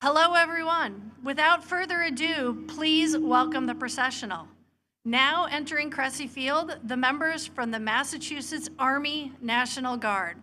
Hello, everyone. Without further ado, please welcome the processional. Now entering Cressy Field, the members from the Massachusetts Army National Guard.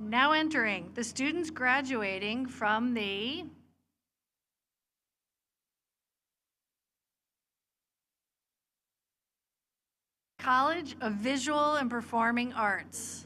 Now entering, the students graduating from the College of Visual and Performing Arts.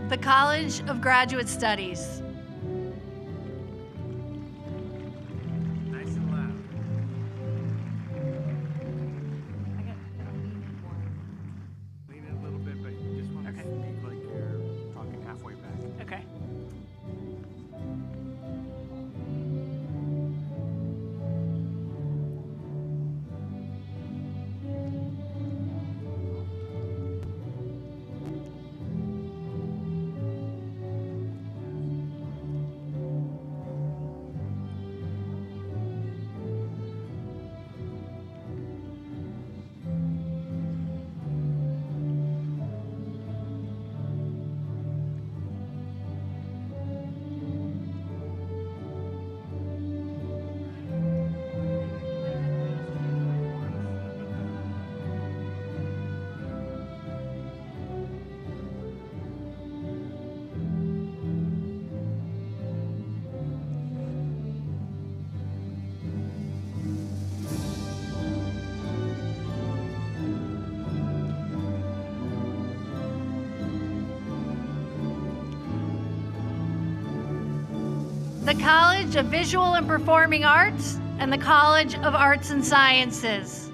The College of Graduate Studies. Nice and loud. Lean in a little bit, but you just want to speak like you're talking halfway back. Okay. The College of Visual and Performing Arts and the College of Arts and Sciences.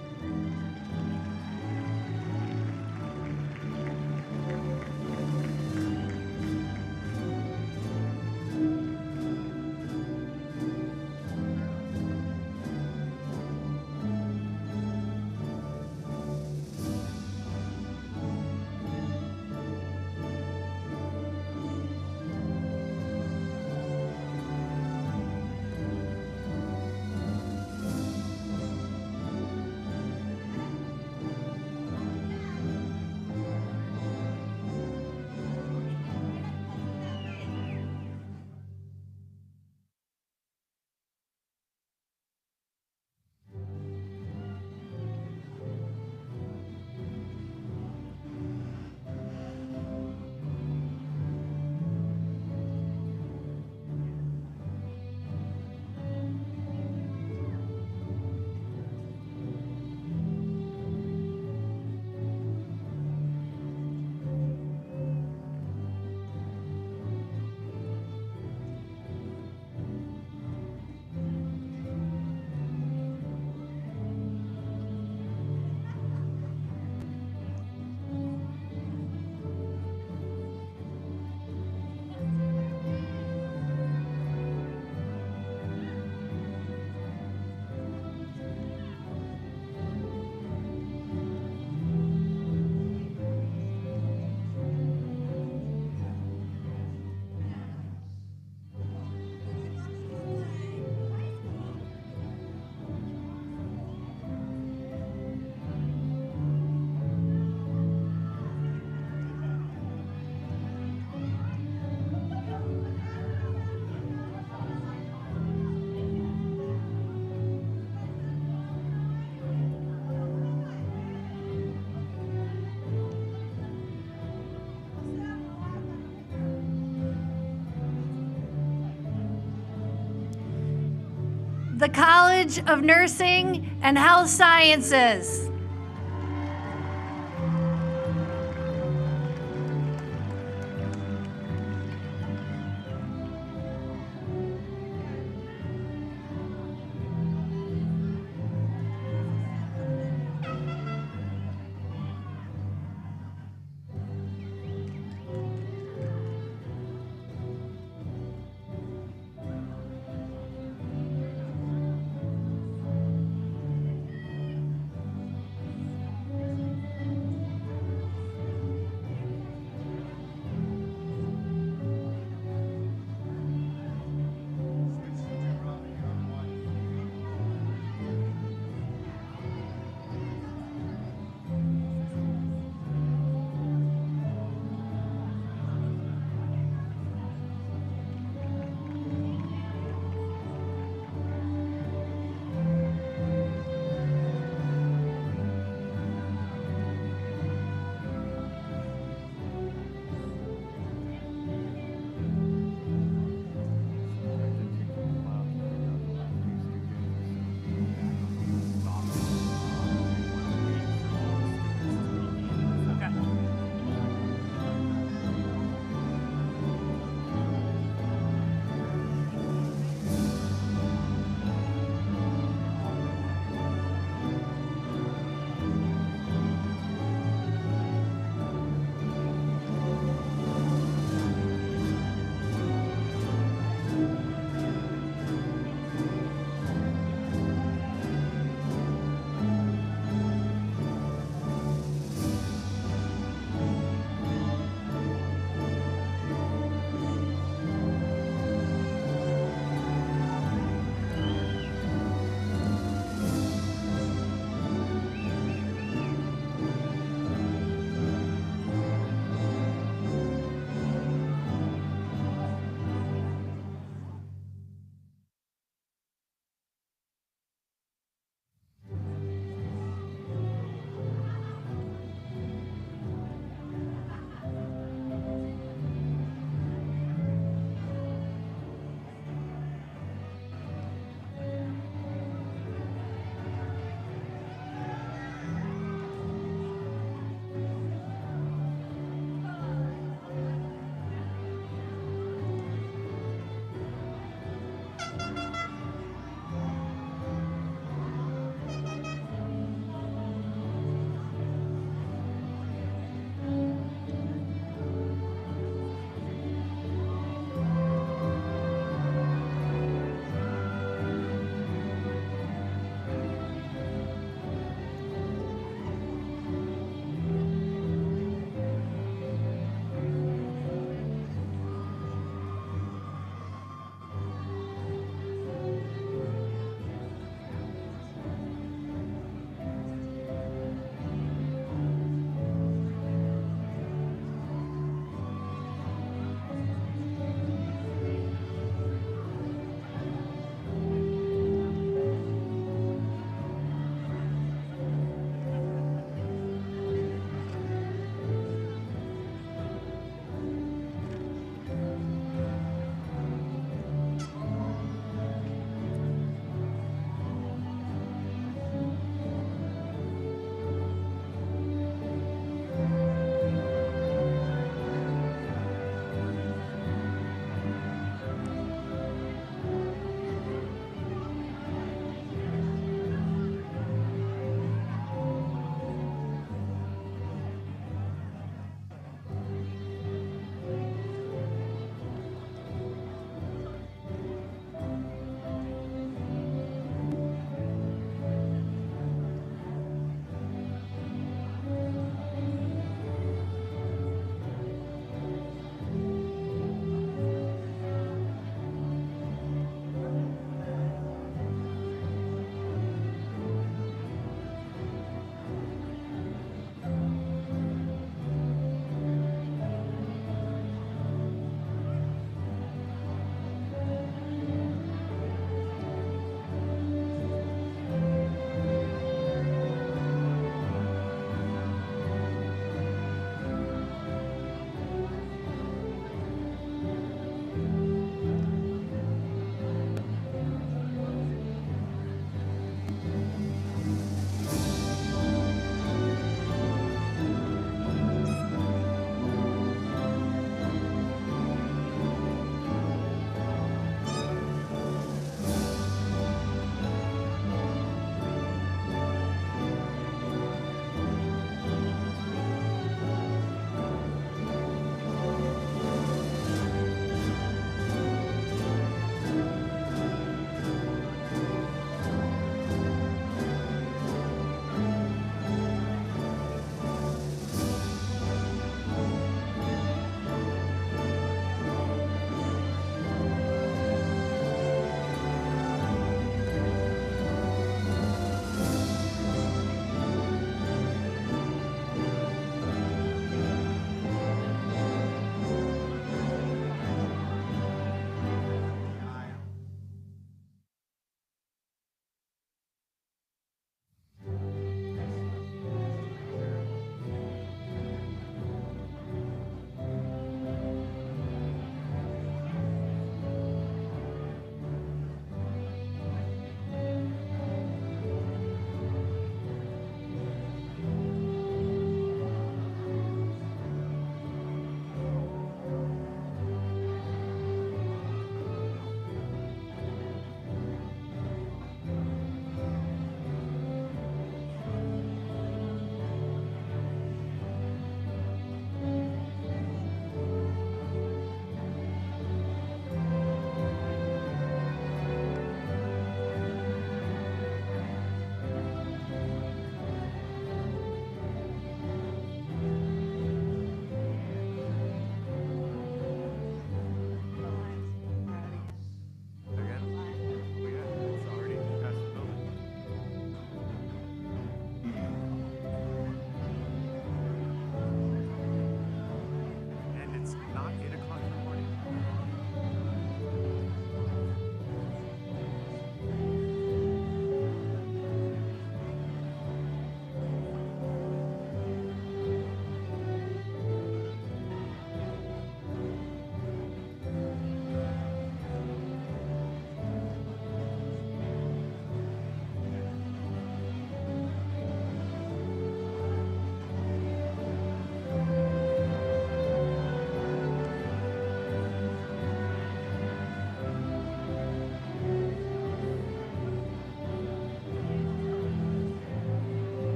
the College of Nursing and Health Sciences.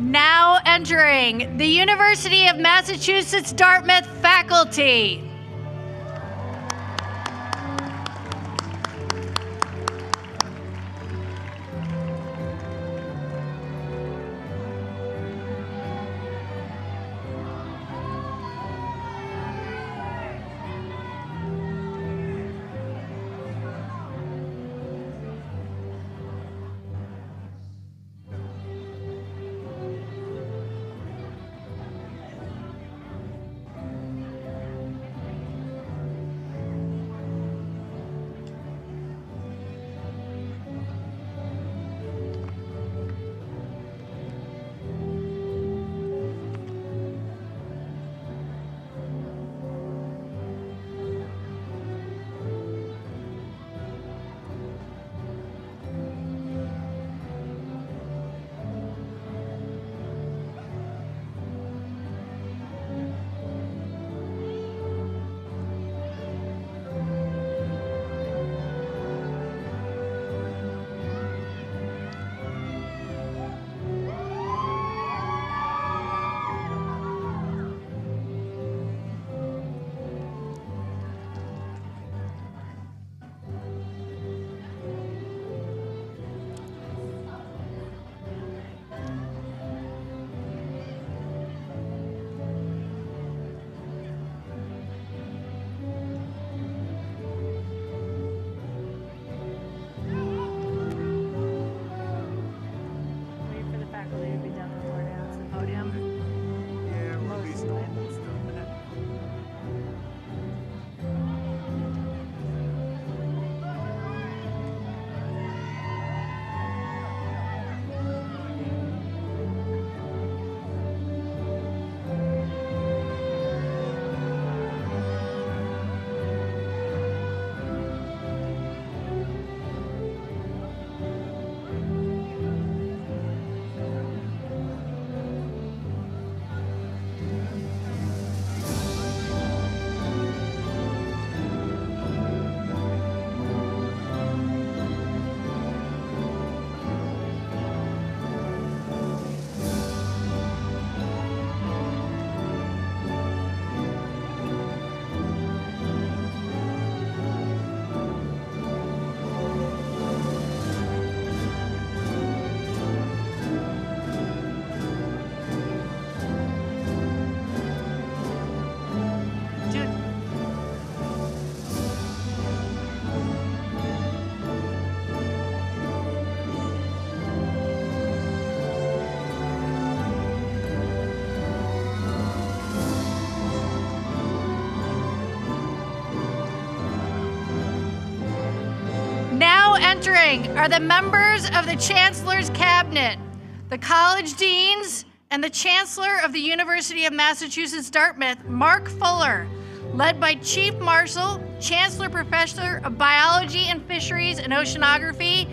Now entering the University of Massachusetts Dartmouth faculty. Entering are the members of the Chancellor's Cabinet, the College Deans, and the Chancellor of the University of Massachusetts Dartmouth, Mark Fuller, led by Chief Marshal, Chancellor Professor of Biology and Fisheries and Oceanography,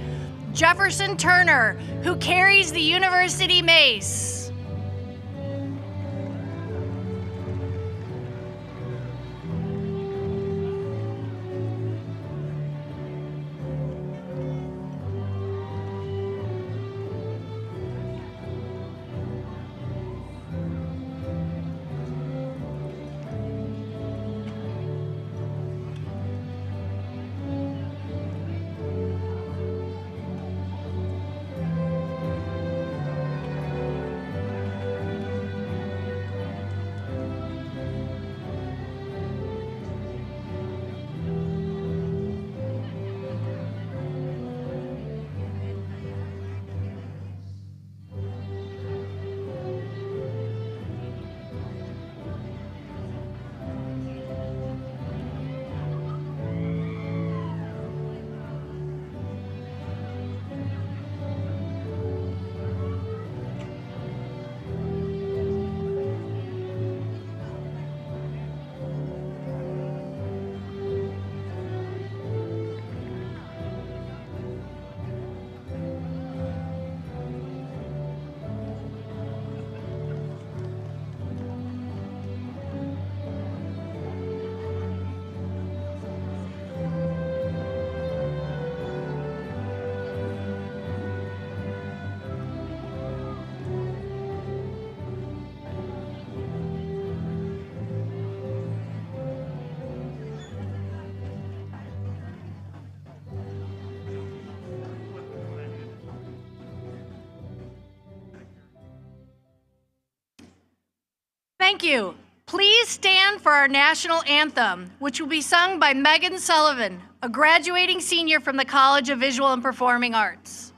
Jefferson Turner, who carries the University Mace. Thank you. Please stand for our national anthem, which will be sung by Megan Sullivan, a graduating senior from the College of Visual and Performing Arts.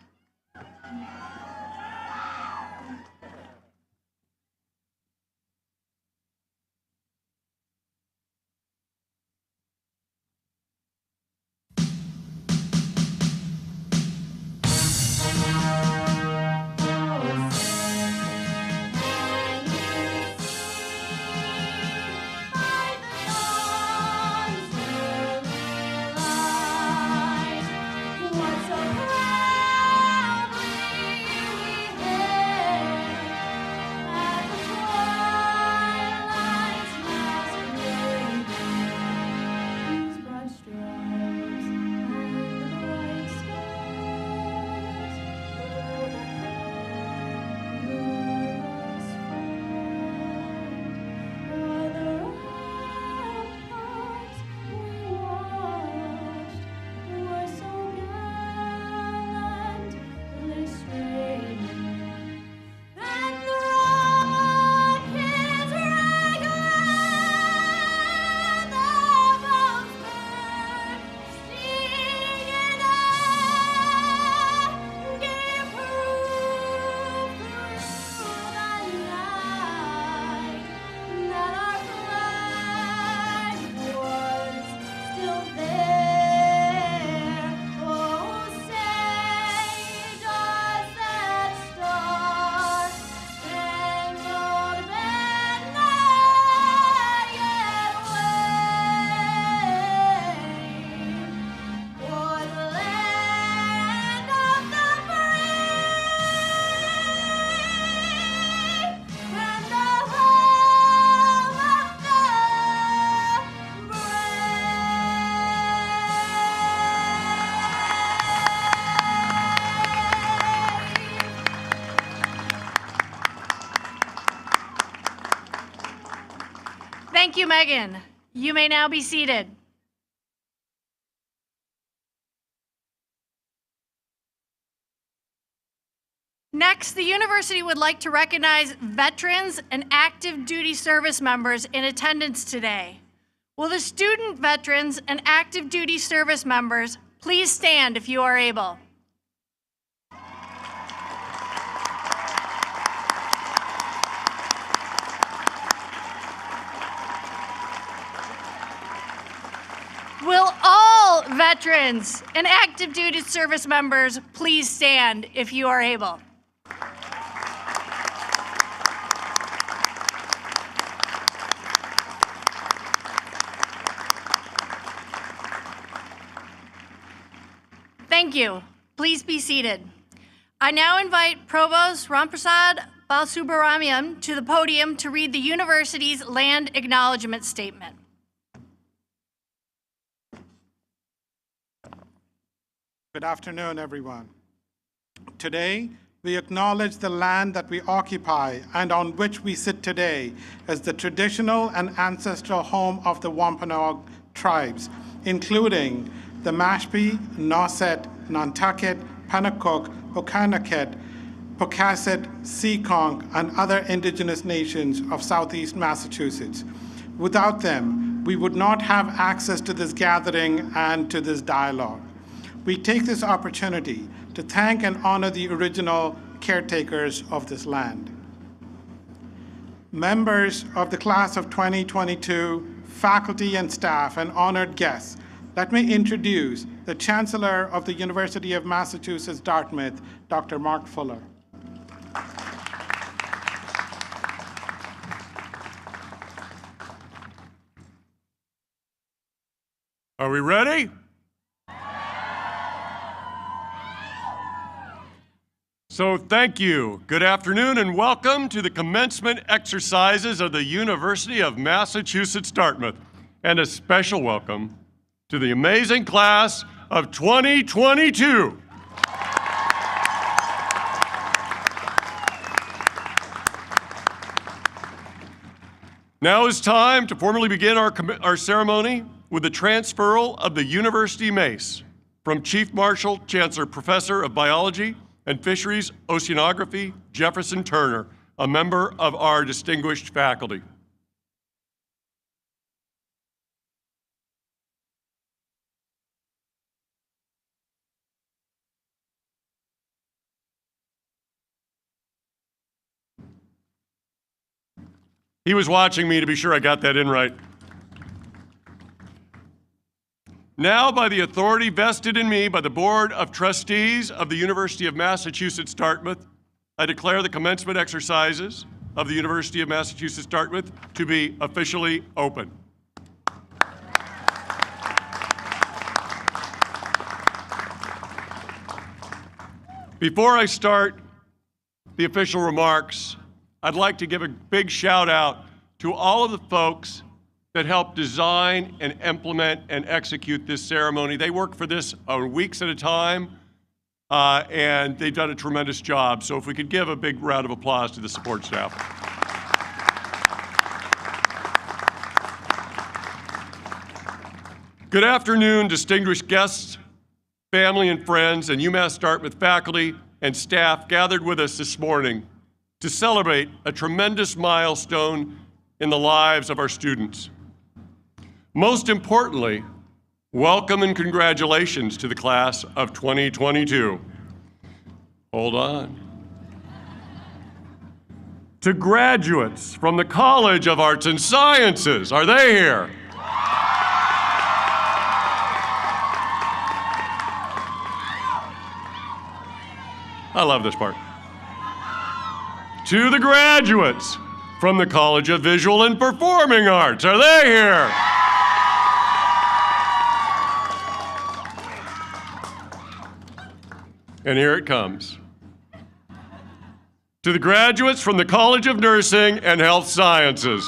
Thank you, Megan. You may now be seated. Next, the university would like to recognize veterans and active duty service members in attendance today. Will the student veterans and active duty service members please stand if you are able? Will all veterans and active duty service members please stand if you are able? Thank you. Please be seated. I now invite Provost Ramprasad Balsubramaniam to the podium to read the university's land acknowledgement statement. Good afternoon, everyone. Today, we acknowledge the land that we occupy and on which we sit today as the traditional and ancestral home of the Wampanoag tribes, including the Mashpee, Nauset, Nantucket, Pennacook, Pokanoket, Pocasset, Seekonk, and other indigenous nations of Southeast Massachusetts. Without them, we would not have access to this gathering and to this dialogue. We take this opportunity to thank and honor the original caretakers of this land. Members of the class of 2022, faculty and staff, and honored guests, let me introduce the Chancellor of the University of Massachusetts Dartmouth, Dr. Mark Fuller. Are we ready? So thank you. Good afternoon and welcome to the commencement exercises of the University of Massachusetts Dartmouth, and a special welcome to the amazing class of 2022. Now is time to formally begin our ceremony with the transferal of the University Mace from Chief Marshal, Chancellor, Professor of Biology and Fisheries Oceanography, Jefferson Turner, a member of our distinguished faculty. He was watching me to be sure I got that in right. Now, by the authority vested in me by the Board of Trustees of the University of Massachusetts Dartmouth, I declare the commencement exercises of the University of Massachusetts Dartmouth to be officially open. Before I start the official remarks, I'd like to give a big shout out to all of the folks that helped design and implement and execute this ceremony. They work for this weeks at a time, and they've done a tremendous job. So if we could give a big round of applause to the support staff. Good afternoon, distinguished guests, family and friends, and UMass Dartmouth faculty and staff gathered with us this morning to celebrate a tremendous milestone in the lives of our students. Most importantly, welcome and congratulations to the class of 2022. Hold on. To graduates from the College of Arts and Sciences. Are they here? I love this part. To the graduates from the College of Visual and Performing Arts. Are they here? And here it comes. To the graduates from the College of Nursing and Health Sciences.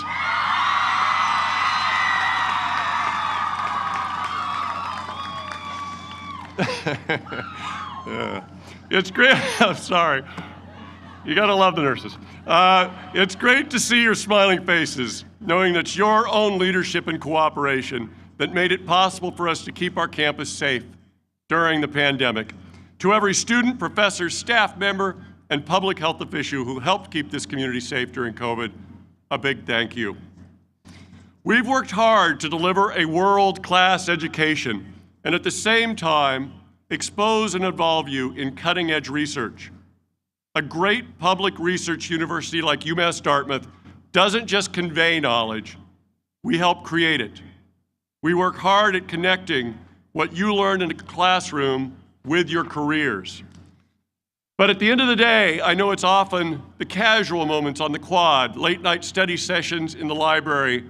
It's great. I'm sorry. You gotta love the nurses. It's great to see your smiling faces, knowing that it's your own leadership and cooperation that made it possible for us to keep our campus safe during the pandemic. To every student, professor, staff member, and public health official who helped keep this community safe during COVID, a big thank you. We've worked hard to deliver a world-class education and at the same time, expose and involve you in cutting-edge research. A great public research university like UMass Dartmouth doesn't just convey knowledge, we help create it. We work hard at connecting what you learned in the classroom with your careers. But at the end of the day, I know it's often the casual moments on the quad, late night study sessions in the library,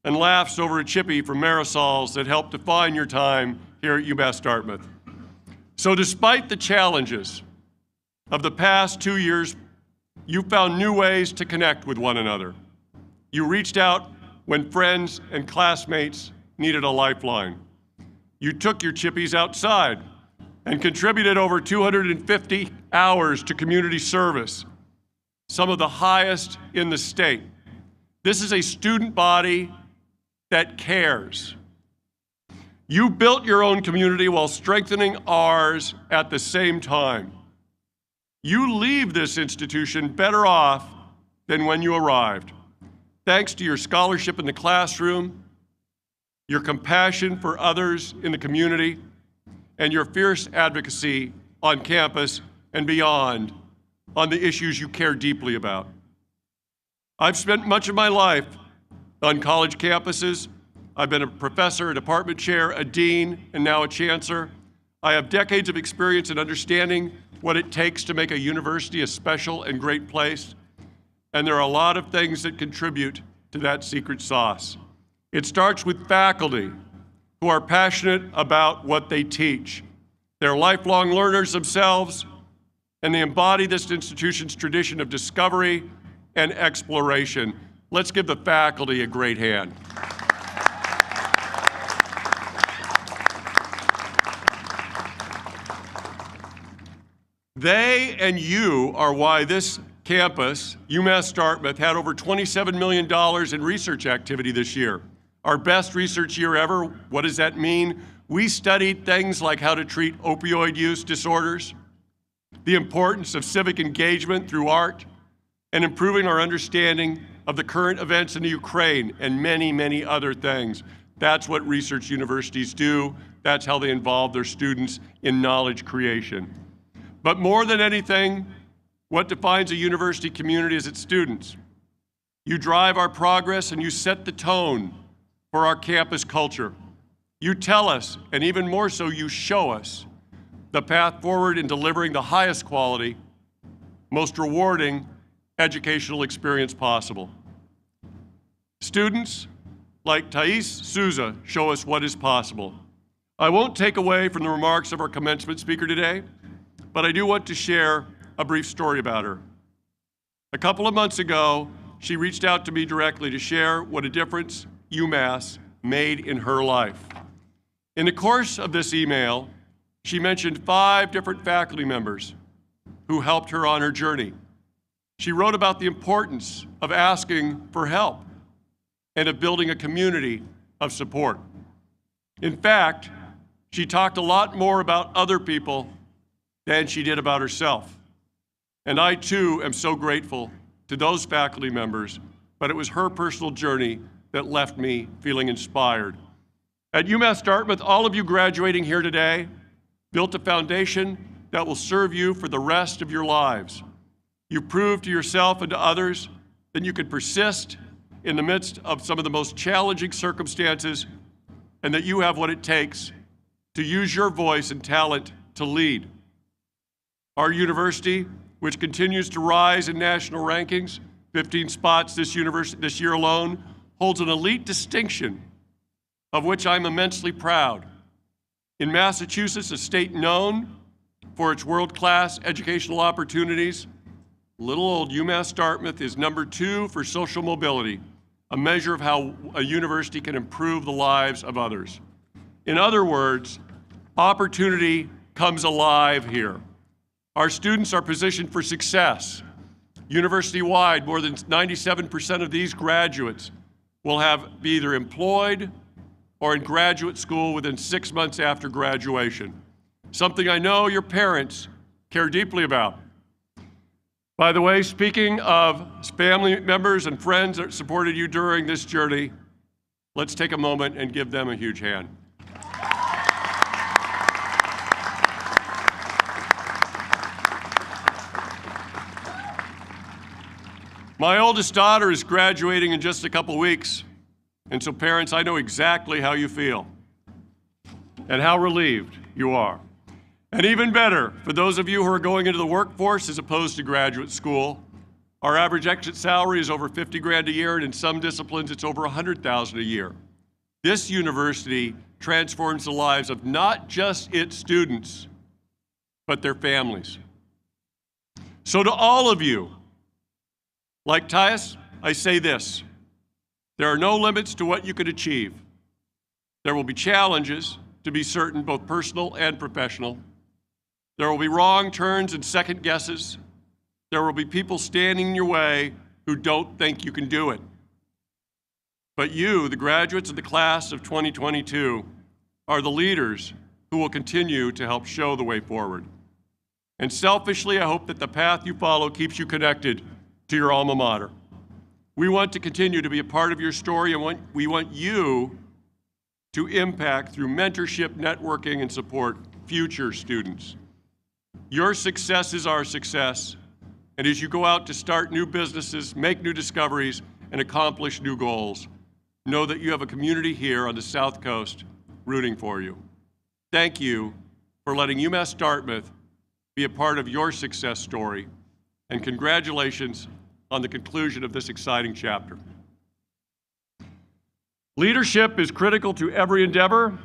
and laughs over a chippy from Marisol's that help define your time here at UMass Dartmouth. So despite the challenges of the past 2 years, you found new ways to connect with one another. You reached out when friends and classmates needed a lifeline. You took your chippies outside and contributed over 250 hours to community service, some of the highest in the state. This is a student body that cares. You built your own community while strengthening ours at the same time. You leave this institution better off than when you arrived, thanks to your scholarship in the classroom, your compassion for others in the community, and your fierce advocacy on campus and beyond on the issues you care deeply about. I've spent much of my life on college campuses. I've been a professor, a department chair, a dean, and now a chancellor. I have decades of experience in understanding what it takes to make a university a special and great place. And there are a lot of things that contribute to that secret sauce. It starts with faculty who are passionate about what they teach. They're lifelong learners themselves, and they embody this institution's tradition of discovery and exploration. Let's give the faculty a great hand. They and you are why this campus, UMass Dartmouth, had over $27 million in research activity this year. Our best research year ever. What does that mean? We studied things like how to treat opioid use disorders, the importance of civic engagement through art, and improving our understanding of the current events in the Ukraine, and many, many other things. That's what research universities do. That's how they involve their students in knowledge creation. But more than anything, what defines a university community is its students. You drive our progress and you set the tone for our campus culture. You tell us, and even more so, you show us the path forward in delivering the highest quality, most rewarding educational experience possible. Students like Thais Souza show us what is possible. I won't take away from the remarks of our commencement speaker today, but I do want to share a brief story about her. A couple of months ago, she reached out to me directly to share what a difference UMass made in her life. In the course of this email, she mentioned 5 different faculty members who helped her on her journey. She wrote about the importance of asking for help and of building a community of support. In fact, she talked a lot more about other people than she did about herself. And I too am so grateful to those faculty members, but it was her personal journey that left me feeling inspired. At UMass Dartmouth, all of you graduating here today built a foundation that will serve you for the rest of your lives. You proved to yourself and to others that you could persist in the midst of some of the most challenging circumstances, and that you have what it takes to use your voice and talent to lead. Our university, which continues to rise in national rankings, 15 spots this year alone, holds an elite distinction of which I'm immensely proud. In Massachusetts, a state known for its world-class educational opportunities, little old UMass Dartmouth is number 2 for social mobility, a measure of how a university can improve the lives of others. In other words, opportunity comes alive here. Our students are positioned for success. University-wide, more than 97% of these graduates will be either employed or in graduate school within 6 months after graduation, something I know your parents care deeply about. By the way, speaking of family members and friends that supported you during this journey, let's take a moment and give them a huge hand. My oldest daughter is graduating in just a couple weeks, and so parents, I know exactly how you feel and how relieved you are. And even better, for those of you who are going into the workforce as opposed to graduate school, our average exit salary is over 50 grand a year, and in some disciplines it's over 100,000 a year. This university transforms the lives of not just its students, but their families. So to all of you, like Thais, I say this: there are no limits to what you can achieve. There will be challenges, to be certain, both personal and professional. There will be wrong turns and second guesses. There will be people standing in your way who don't think you can do it. But you, the graduates of the class of 2022, are the leaders who will continue to help show the way forward. And selfishly, I hope that the path you follow keeps you connected to your alma mater. We want to continue to be a part of your story, and we want you to impact through mentorship, networking, and support future students. Your success is our success, and as you go out to start new businesses, make new discoveries, and accomplish new goals, know that you have a community here on the South Coast rooting for you. Thank you for letting UMass Dartmouth be a part of your success story, and congratulations on the conclusion of this exciting chapter. Leadership is critical to every endeavor.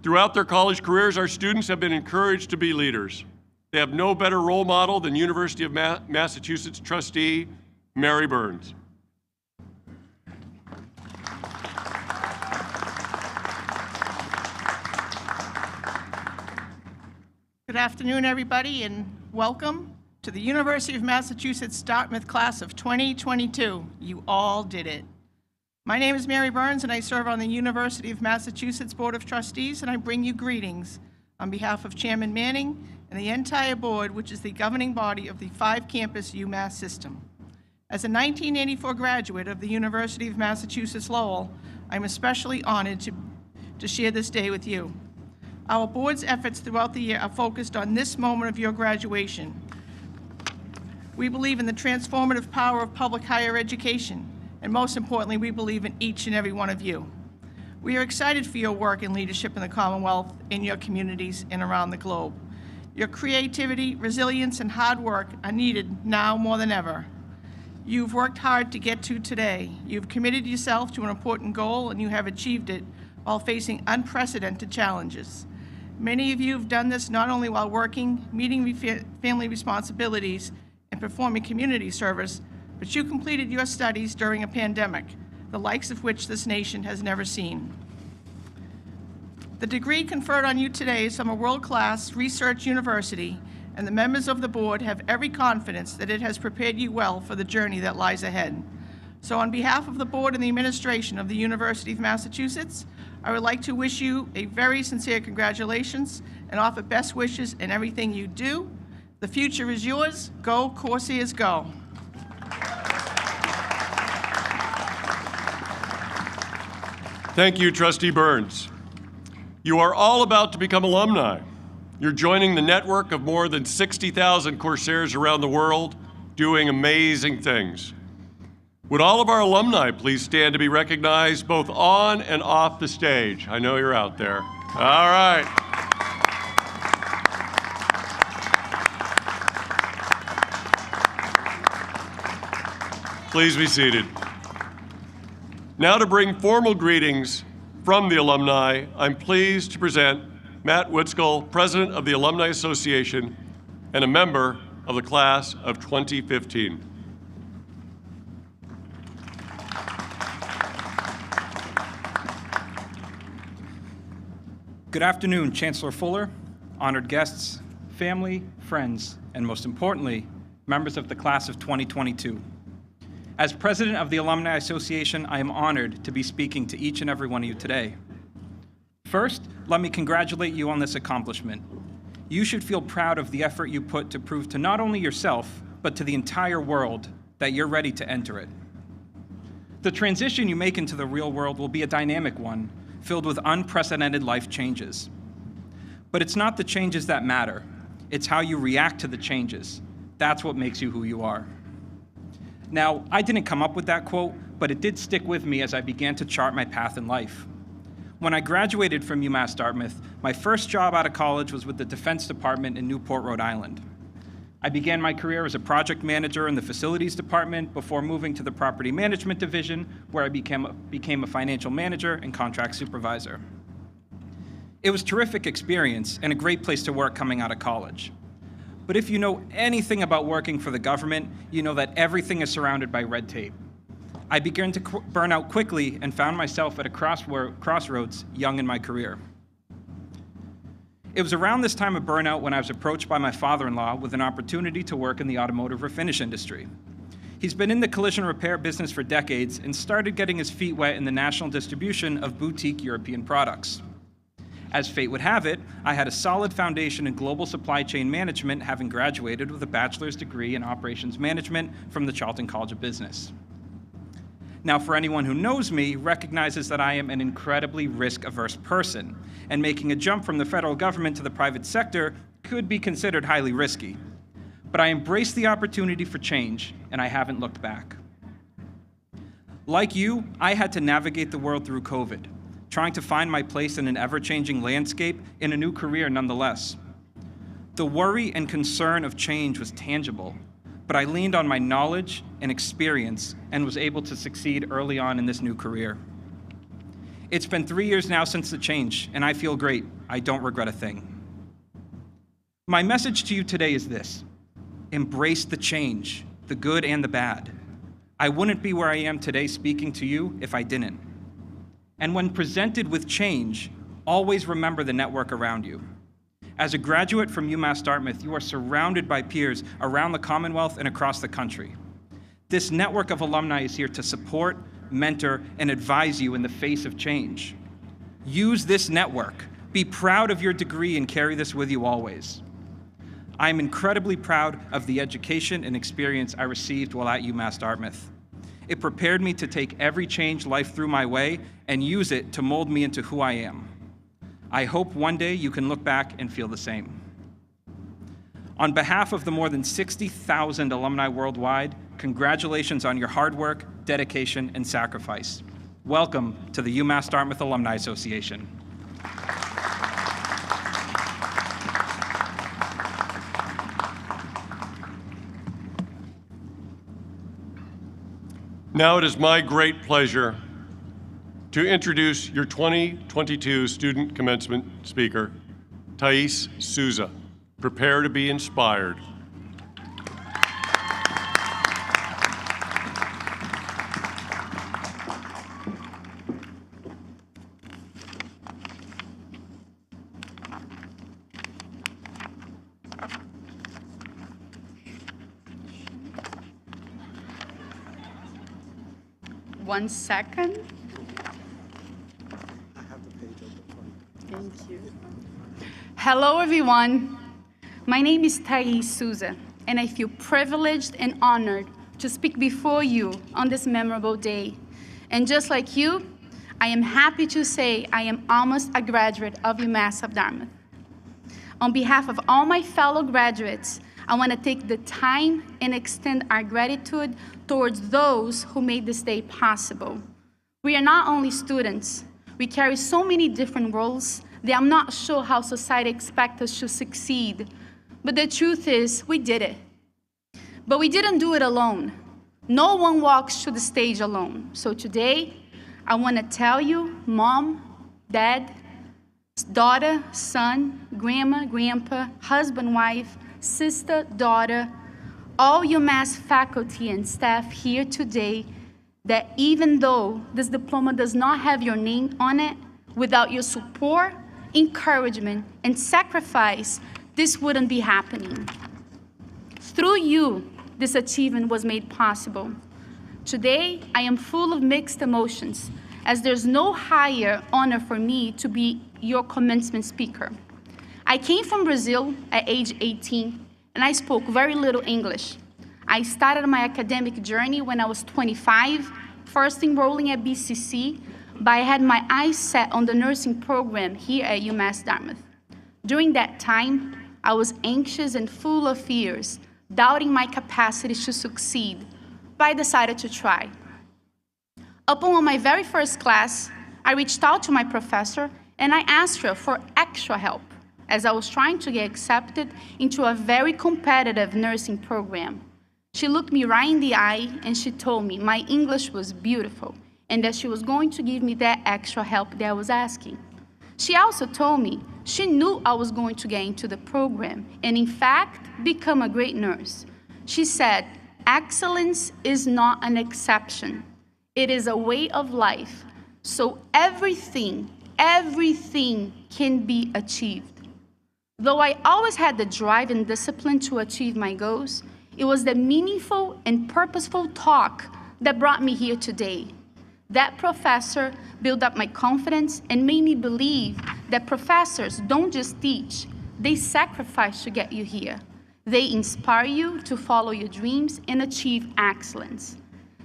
Throughout their college careers, our students have been encouraged to be leaders. They have no better role model than University of Massachusetts Trustee Mary Burns. Good afternoon, everybody, and welcome to the University of Massachusetts Dartmouth class of 2022. You all did it. My name is Mary Burns, and I serve on the University of Massachusetts Board of Trustees, and I bring you greetings on behalf of Chairman Manning and the entire board, which is the governing body of the 5-campus UMass system. As a 1984 graduate of the University of Massachusetts Lowell, I'm especially honored to share this day with you. Our board's efforts throughout the year are focused on this moment of your graduation. We believe in the transformative power of public higher education, And most importantly, we believe in each and every one of you. We are excited for your work and leadership in the Commonwealth, in your communities, and around the globe. Your creativity, resilience, and hard work are needed now more than ever. You've worked hard to get to today. You've committed yourself to an important goal, and you have achieved it while facing unprecedented challenges. Many of you have done this not only while working, meeting family responsibilities, and performing community service, but you completed your studies during a pandemic, the likes of which this nation has never seen. The degree conferred on you today is from a world-class research university, and the members of the board have every confidence that it has prepared you well for the journey that lies ahead. So on behalf of the board and the administration of the University of Massachusetts, I would like to wish you a very sincere congratulations and offer best wishes in everything you do. The future is yours. Go, Coursiers, go. Thank you, Trustee Burns. You are all about to become alumni. You're joining the network of more than 60,000 Corsairs around the world doing amazing things. Would all of our alumni please stand to be recognized both on and off the stage? I know you're out there. All right. Please be seated. Now to bring formal greetings from the alumni, I'm pleased to present Matt Witskill, President of the Alumni Association and a member of the class of 2015. Good afternoon, Chancellor Fuller, honored guests, family, friends, and most importantly, members of the class of 2022. As President of the Alumni Association, I am honored to be speaking to each and every one of you today. First, let me congratulate you on this accomplishment. You should feel proud of the effort you put to prove to not only yourself, but to the entire world that you're ready to enter it. The transition you make into the real world will be a dynamic one, filled with unprecedented life changes. But it's not the changes that matter. It's how you react to the changes. That's what makes you who you are. Now, I didn't come up with that quote, but it did stick with me as I began to chart my path in life. When I graduated from UMass Dartmouth, my first job out of college was with the Defense Department in Newport, Rhode Island. I began my career as a project manager in the Facilities Department before moving to the Property Management Division, where I became a financial manager and contract supervisor. It was a terrific experience and a great place to work coming out of college. But if you know anything about working for the government, you know that everything is surrounded by red tape. I began to burn out quickly and found myself at a crossroads young in my career. It was around this time of burnout when I was approached by my father-in-law with an opportunity to work in the automotive refinish industry. He's been in the collision repair business for decades and started getting his feet wet in the national distribution of boutique European products. As fate would have it, I had a solid foundation in global supply chain management, having graduated with a bachelor's degree in operations management from the Charlton College of Business. Now, for anyone who knows me, recognizes that I am an incredibly risk-averse person, and making a jump from the federal government to the private sector could be considered highly risky. But I embraced the opportunity for change, and I haven't looked back. Like you, I had to navigate the world through COVID, trying to find my place in an ever-changing landscape in a new career nonetheless. The worry and concern of change was tangible, but I leaned on my knowledge and experience and was able to succeed early on in this new career. It's been 3 years now since the change, and I feel great. I don't regret a thing. My message to you today is this: embrace the change, the good and the bad. I wouldn't be where I am today speaking to you if I didn't. And when presented with change, always remember the network around you. As a graduate from UMass Dartmouth, you are surrounded by peers around the Commonwealth and across the country. This network of alumni is here to support, mentor, and advise you in the face of change. Use this network. Be proud of your degree and carry this with you always. I am incredibly proud of the education and experience I received while at UMass Dartmouth. It prepared me to take every change life threw my way and use it to mold me into who I am. I hope one day you can look back and feel the same. On behalf of the more than 60,000 alumni worldwide, congratulations on your hard work, dedication, and sacrifice. Welcome to the UMass Dartmouth Alumni Association. Now it is my great pleasure to introduce your 2022 student commencement speaker, Thais Souza. Prepare to be inspired. One second. I have the page open for you. Thank you. Hello, everyone. My name is Thais Souza, and I feel privileged and honored to speak before you on this memorable day. And just like you, I am happy to say I am almost a graduate of UMass Dartmouth. On behalf of all my fellow graduates, I want to take the time and extend our gratitude towards those who made this day possible. We are not only students, we carry so many different roles that I'm not sure how society expects us to succeed. But the truth is, we did it. But we didn't do it alone. No one walks to the stage alone. So today, I want to tell you, mom, dad, daughter, son, grandma, grandpa, husband, wife, sister, daughter, all UMass faculty and staff here today, that even though this diploma does not have your name on it, without your support, encouragement, and sacrifice, this wouldn't be happening. Through you, this achievement was made possible. Today, I am full of mixed emotions, as there's no higher honor for me to be your commencement speaker. I came from Brazil at age 18, and I spoke very little English. I started my academic journey when I was 25, first enrolling at BCC, but I had my eyes set on the nursing program here at UMass Dartmouth. During that time, I was anxious and full of fears, doubting my capacity to succeed, but I decided to try. Upon my very first class, I reached out to my professor and I asked her for extra help, as I was trying to get accepted into a very competitive nursing program. She looked me right in the eye and she told me my English was beautiful and that she was going to give me that extra help that I was asking. She also told me she knew I was going to get into the program and, in fact, become a great nurse. She said, "Excellence is not an exception. It is a way of life. So everything can be achieved." Though I always had the drive and discipline to achieve my goals, it was the meaningful and purposeful talk that brought me here today. That professor built up my confidence and made me believe that professors don't just teach, they sacrifice to get you here. They inspire you to follow your dreams and achieve excellence.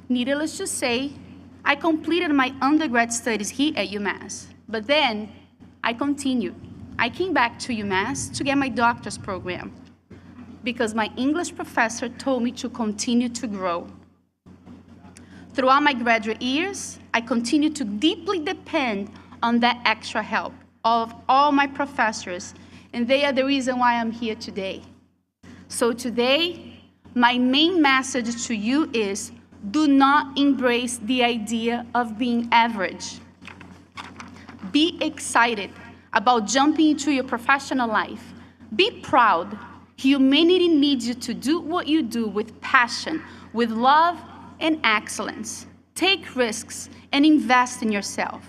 Needless to say, I completed my undergrad studies here at UMass, but then I continued. I came back to UMass to get my doctor's program because my English professor told me to continue to grow. Throughout my graduate years, I continued to deeply depend on that extra help of all my professors, and they are the reason why I'm here today. So today, my main message to you is, do not embrace the idea of being average. Be excited about jumping into your professional life. Be proud. Humanity needs you to do what you do with passion, with love, and excellence. Take risks and invest in yourself.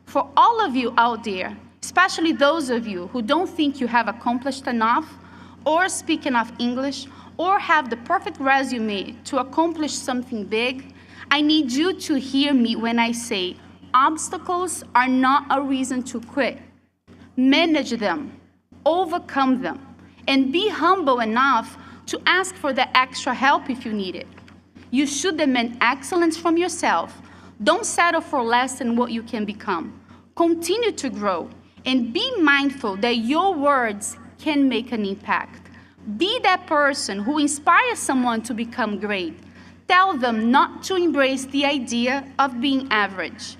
For all of you out there, especially those of you who don't think you have accomplished enough, or speak enough English, or have the perfect resume to accomplish something big, I need you to hear me when I say obstacles are not a reason to quit. Manage them, overcome them, and be humble enough to ask for the extra help if you need it. You should demand excellence from yourself. Don't settle for less than what you can become. Continue to grow and be mindful that your words can make an impact. Be that person who inspires someone to become great. tell them not to embrace the idea of being average.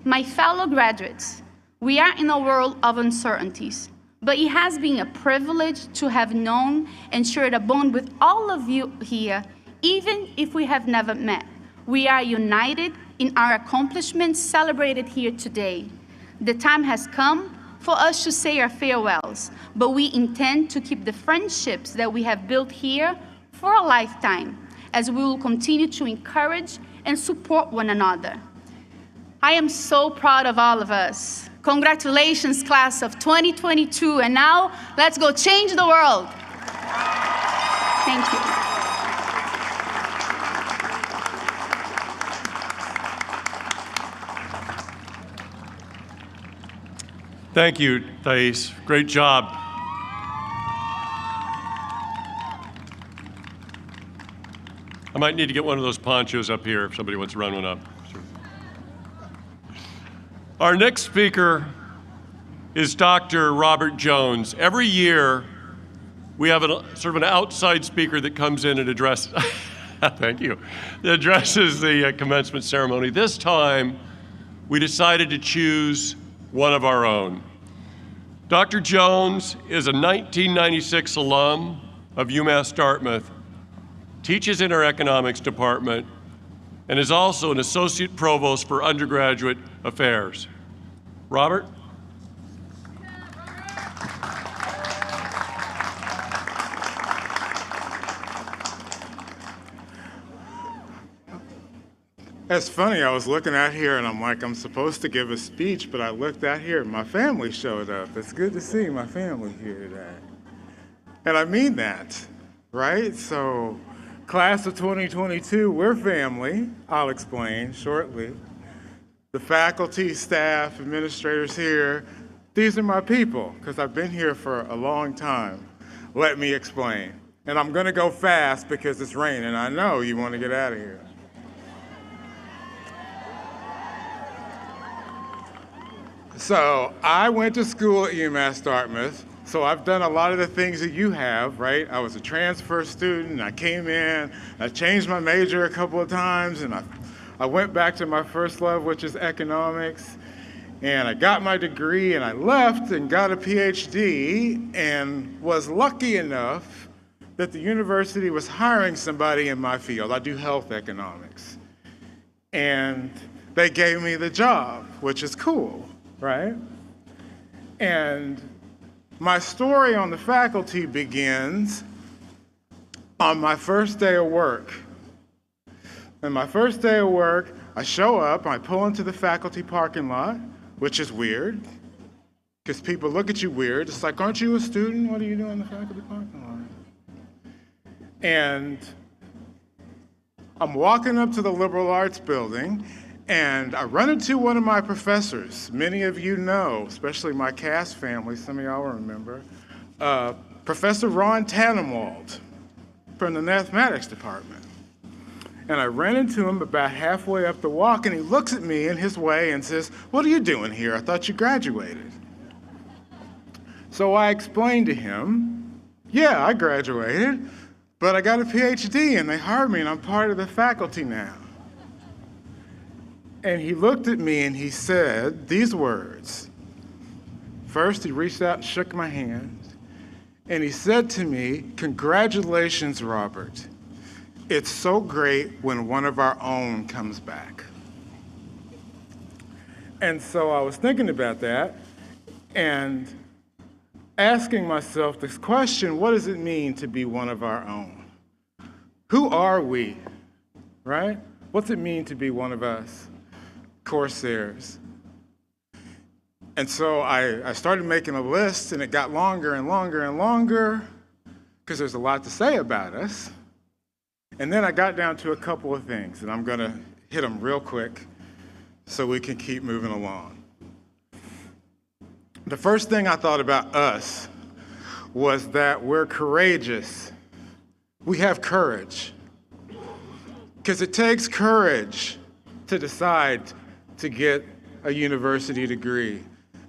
My fellow graduates, we are in a world of uncertainties, but it has been a privilege to have known and shared a bond with all of you here, even if we have never met. We are united in our accomplishments celebrated here today. The time has come for us to say our farewells, but we intend to keep the friendships that we have built here for a lifetime, as we will continue to encourage and support one another. I am so proud of all of us. Congratulations, class of 2022, and now let's go change the world. Thank you. Thank you, Thais. Great job. I might need to get one of those ponchos up here if somebody wants to run one up. Our next speaker is Dr. Robert Jones. Every year, we have sort of an outside speaker that comes in and addresses, thank you, that addresses the commencement ceremony. This time, we decided to choose one of our own. Dr. Jones is a 1996 alum of UMass Dartmouth, teaches in our economics department, and is also an associate provost for undergraduate affairs. Robert? That's funny, I was looking out here and I'm like, I'm supposed to give a speech, but I looked out here and my family showed up. It's good to see my family here today. And I mean that, right? So, class of 2022, we're family. I'll explain shortly. The faculty, staff, administrators here, these are my people, because I've been here for a long time. Let me explain. And I'm gonna go fast because it's raining. I know you want to get out of here. So I went to school at UMass Dartmouth, so I've done a lot of the things that you have, right? I was a transfer student, I came in, I changed my major a couple of times, and I went back to my first love, which is economics, and I got my degree, and I left and got a PhD, and was lucky enough that the university was hiring somebody in my field. I do health economics. And they gave me the job, which is cool, right? And my story on the faculty begins on my first day of work. And my first day of work, I show up, I pull into the faculty parking lot, which is weird, because people look at you weird. It's like, aren't you a student? What are you doing in the faculty parking lot? And I'm walking up to the liberal arts building, and I run into one of my professors. Many of you know, especially my Cass family, some of y'all will remember, Professor Ron Tannenwald from the mathematics department. And I ran into him about halfway up the walk, and he looks at me in his way and says, "What are you doing here? I thought you graduated." So I explained to him, yeah, I graduated, but I got a PhD, and they hired me, and I'm part of the faculty now. And he looked at me and he said these words. First, he reached out and shook my hand, and he said to me, "Congratulations, Robert. It's so great when one of our own comes back." And so I was thinking about that and asking myself this question, what does it mean to be one of our own? Who are we, right? What's it mean to be one of us? Corsairs. And so I started making a list, and it got longer and longer and longer because there's a lot to say about us. And then I got down to a couple of things, and I'm going to hit them real quick so we can keep moving along. The first thing I thought about us was that we're courageous. We have courage. Because it takes courage to decide to get a university degree,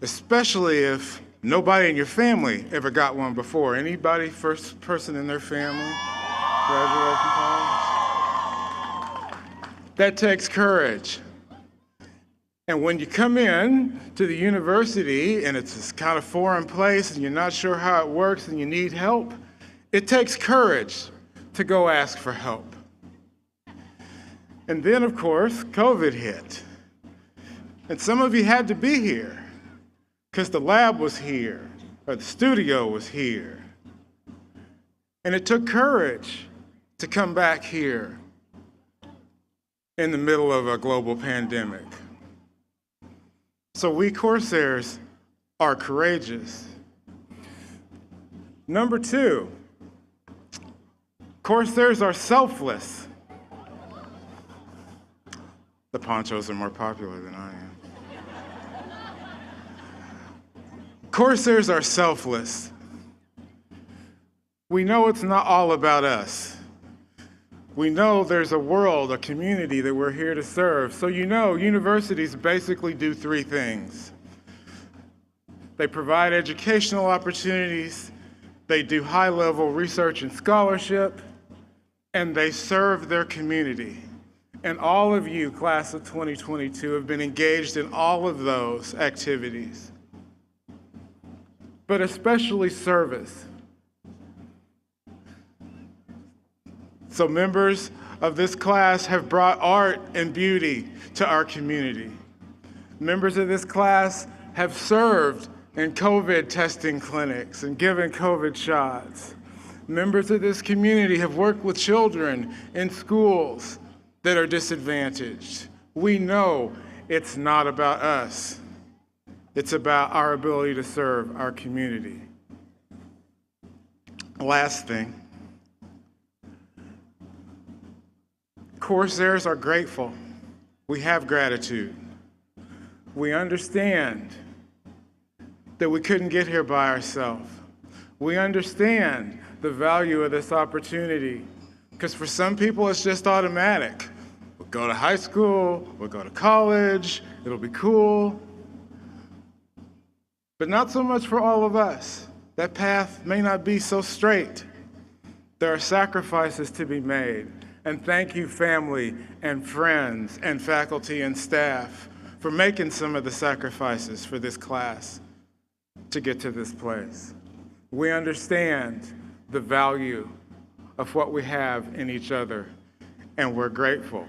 especially if nobody in your family ever got one before. Anybody, first person in their family graduate from college? That takes courage. And when you come in to the university and it's this kind of foreign place and you're not sure how it works and you need help, it takes courage to go ask for help. And then, of course, COVID hit. And some of you had to be here because the lab was here or the studio was here. And it took courage to come back here in the middle of a global pandemic. So we Corsairs are courageous. Number 2, Corsairs are selfless. The ponchos are more popular than I am. Corsairs are selfless. We know it's not all about us. We know there's a world, a community that we're here to serve. So you know universities basically do 3 things. They provide educational opportunities, they do high-level research and scholarship, and they serve their community. And all of you, class of 2022, have been engaged in all of those activities. But especially service. So members of this class have brought art and beauty to our community. Members of this class have served in COVID testing clinics and given COVID shots. Members of this community have worked with children in schools that are disadvantaged. We know it's not about us. It's about our ability to serve our community. Last thing. Corsairs are grateful. We have gratitude. We understand that we couldn't get here by ourselves. We understand the value of this opportunity because for some people it's just automatic. We'll go to high school, we'll go to college, it'll be cool. But not so much for all of us. That path may not be so straight. There are sacrifices to be made. And thank you, family and friends and faculty and staff, for making some of the sacrifices for this class to get to this place. We understand the value of what we have in each other, and we're grateful.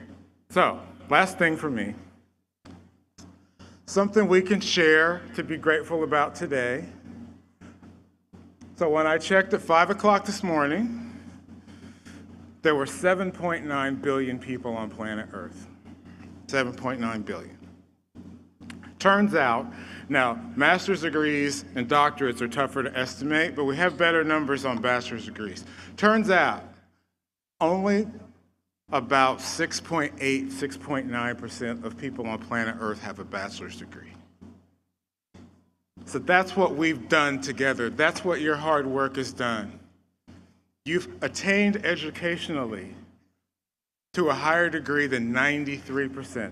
So, last thing for me, something we can share to be grateful about today. So when I checked at 5 o'clock this morning, there were 7.9 billion people on planet Earth. 7.9 billion. Turns out, now, master's degrees and doctorates are tougher to estimate, but we have better numbers on bachelor's degrees. Turns out, only about 6.8, 6.9% of people on planet Earth have a bachelor's degree. So that's what we've done together. That's what your hard work has done. You've attained educationally to a higher degree than 93%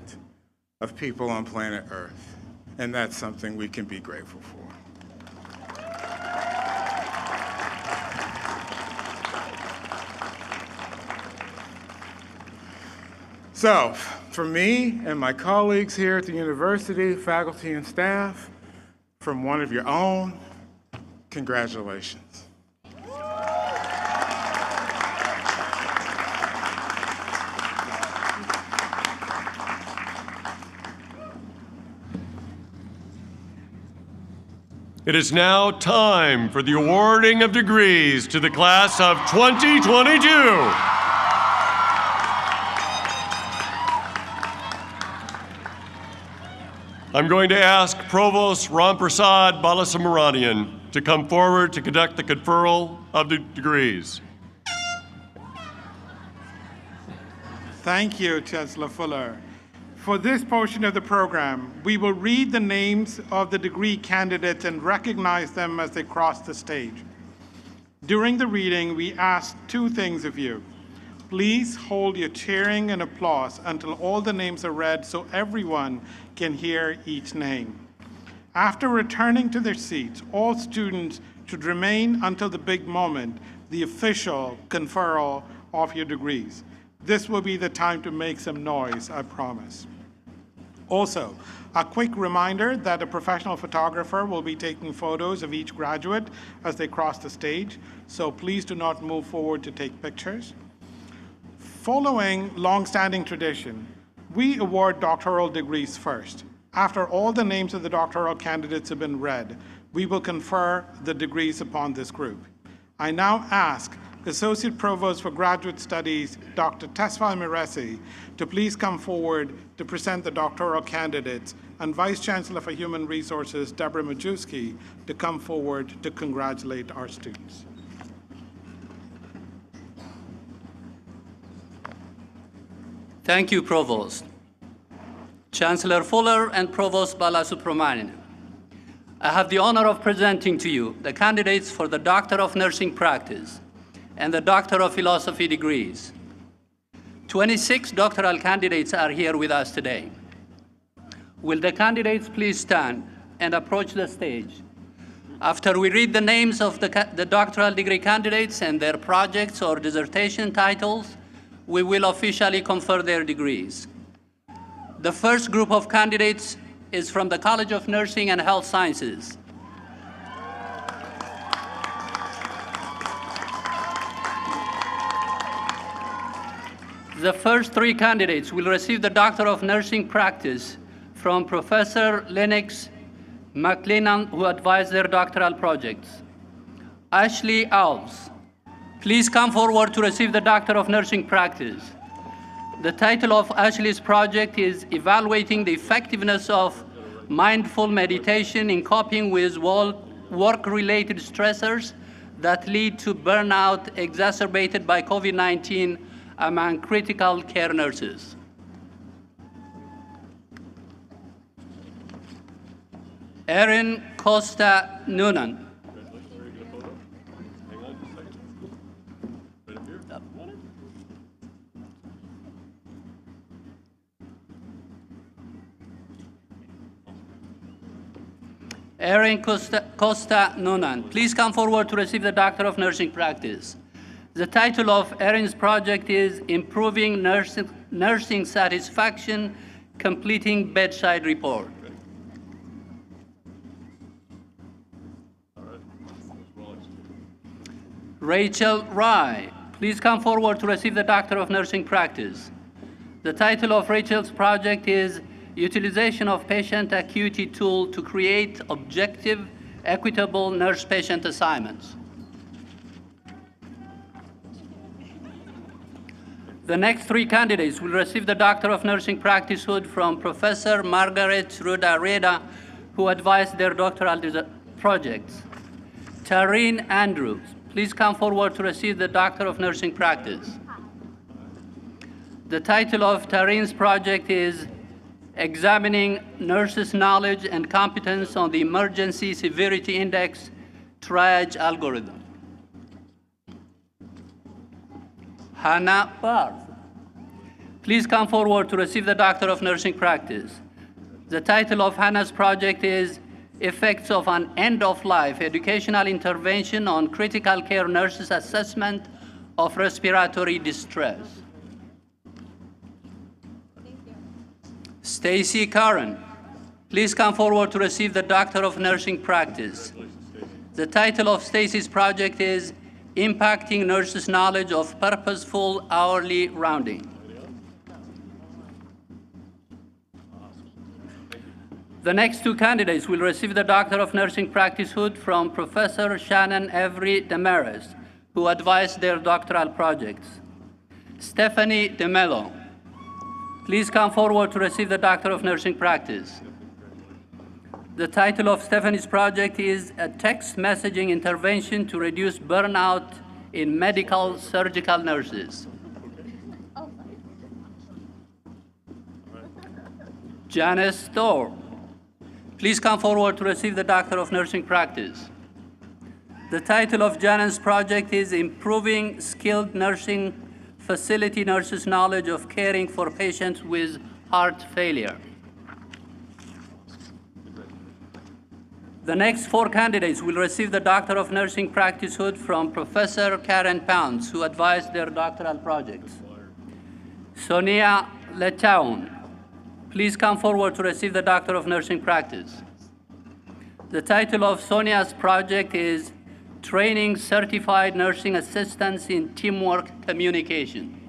of people on planet Earth. And that's something we can be grateful for. So, for me and my colleagues here at the university, faculty and staff, from one of your own, congratulations. It is now time for the awarding of degrees to the class of 2022. I'm going to ask Provost Ramprasad Balasamaranian to come forward to conduct the conferral of the degrees. Thank you, Chancellor Fuller. For this portion of the program, we will read the names of the degree candidates and recognize them as they cross the stage. During the reading, we ask 2 things of you. Please hold your cheering and applause until all the names are read so everyone can hear each name. After returning to their seats, all students should remain until the big moment, the official conferral of your degrees. This will be the time to make some noise, I promise. Also, a quick reminder that a professional photographer will be taking photos of each graduate as they cross the stage, so please do not move forward to take pictures. Following long-standing tradition, we award doctoral degrees first. After all the names of the doctoral candidates have been read, we will confer the degrees upon this group. I now ask Associate Provost for Graduate Studies, Dr. Tesfa Miresi, to please come forward to present the doctoral candidates, and Vice Chancellor for Human Resources, Deborah Majewski, to come forward to congratulate our students. Thank you, Provost. Chancellor Fuller and Provost Balasubramanian, I have the honor of presenting to you the candidates for the Doctor of Nursing Practice and the Doctor of Philosophy degrees. 26 doctoral candidates are here with us today. Will the candidates please stand and approach the stage? After we read the names of the doctoral degree candidates and their projects or dissertation titles, we will officially confer their degrees. The first group of candidates is from the College of Nursing and Health Sciences. The first three candidates will receive the Doctor of Nursing Practice from Professor Lennox McLennan, who advised their doctoral projects. Ashley Alves, please come forward to receive the Doctor of Nursing Practice. The title of Ashley's project is Evaluating the Effectiveness of Mindful Meditation in Coping with Work-Related Stressors that Lead to Burnout Exacerbated by COVID-19 among Critical Care Nurses. Erin Costa Noonan. Erin Costa Noonan, please come forward to receive the Doctor of Nursing Practice. The title of Erin's project is Improving Nursing Satisfaction, Completing Bedside Report. Rachel Rye, please come forward to receive the Doctor of Nursing Practice. The title of Rachel's project is Utilization of Patient Acuity Tool to Create Objective, Equitable Nurse-Patient Assignments. The next three candidates will receive the Doctor of Nursing Practice hood from Professor Margaret Ruda-Reda, who advised their doctoral projects. Tareen Andrews, please come forward to receive the Doctor of Nursing Practice. The title of Tareen's project is Examining Nurses' Knowledge and Competence on the Emergency Severity Index Triage Algorithm. Hannah Barth, please come forward to receive the Doctor of Nursing Practice. The title of Hannah's project is Effects of an End-of-Life Educational Intervention on Critical Care Nurses' Assessment of Respiratory Distress. Stacy Curran, please come forward to receive the Doctor of Nursing Practice. The title of Stacy's project is Impacting Nurses' Knowledge of Purposeful Hourly Rounding. The next two candidates will receive the Doctor of Nursing Practice hood from Professor Shannon Avery Damaris, who advised their doctoral projects. Stephanie DeMello, please come forward to receive the Doctor of Nursing Practice. The title of Stephanie's project is A Text Messaging Intervention to Reduce Burnout in Medical Surgical Nurses. Janice Storr, please come forward to receive the Doctor of Nursing Practice. The title of Janice's project is Improving Skilled Nursing Facility Nurses' Knowledge of Caring for Patients with Heart Failure. The next four candidates will receive the Doctor of Nursing Practice hood from Professor Karen Pounds, who advised their doctoral projects. Sonia Letown, please come forward to receive the Doctor of Nursing Practice. The title of Sonia's project is Training Certified Nursing Assistants in Teamwork Communication.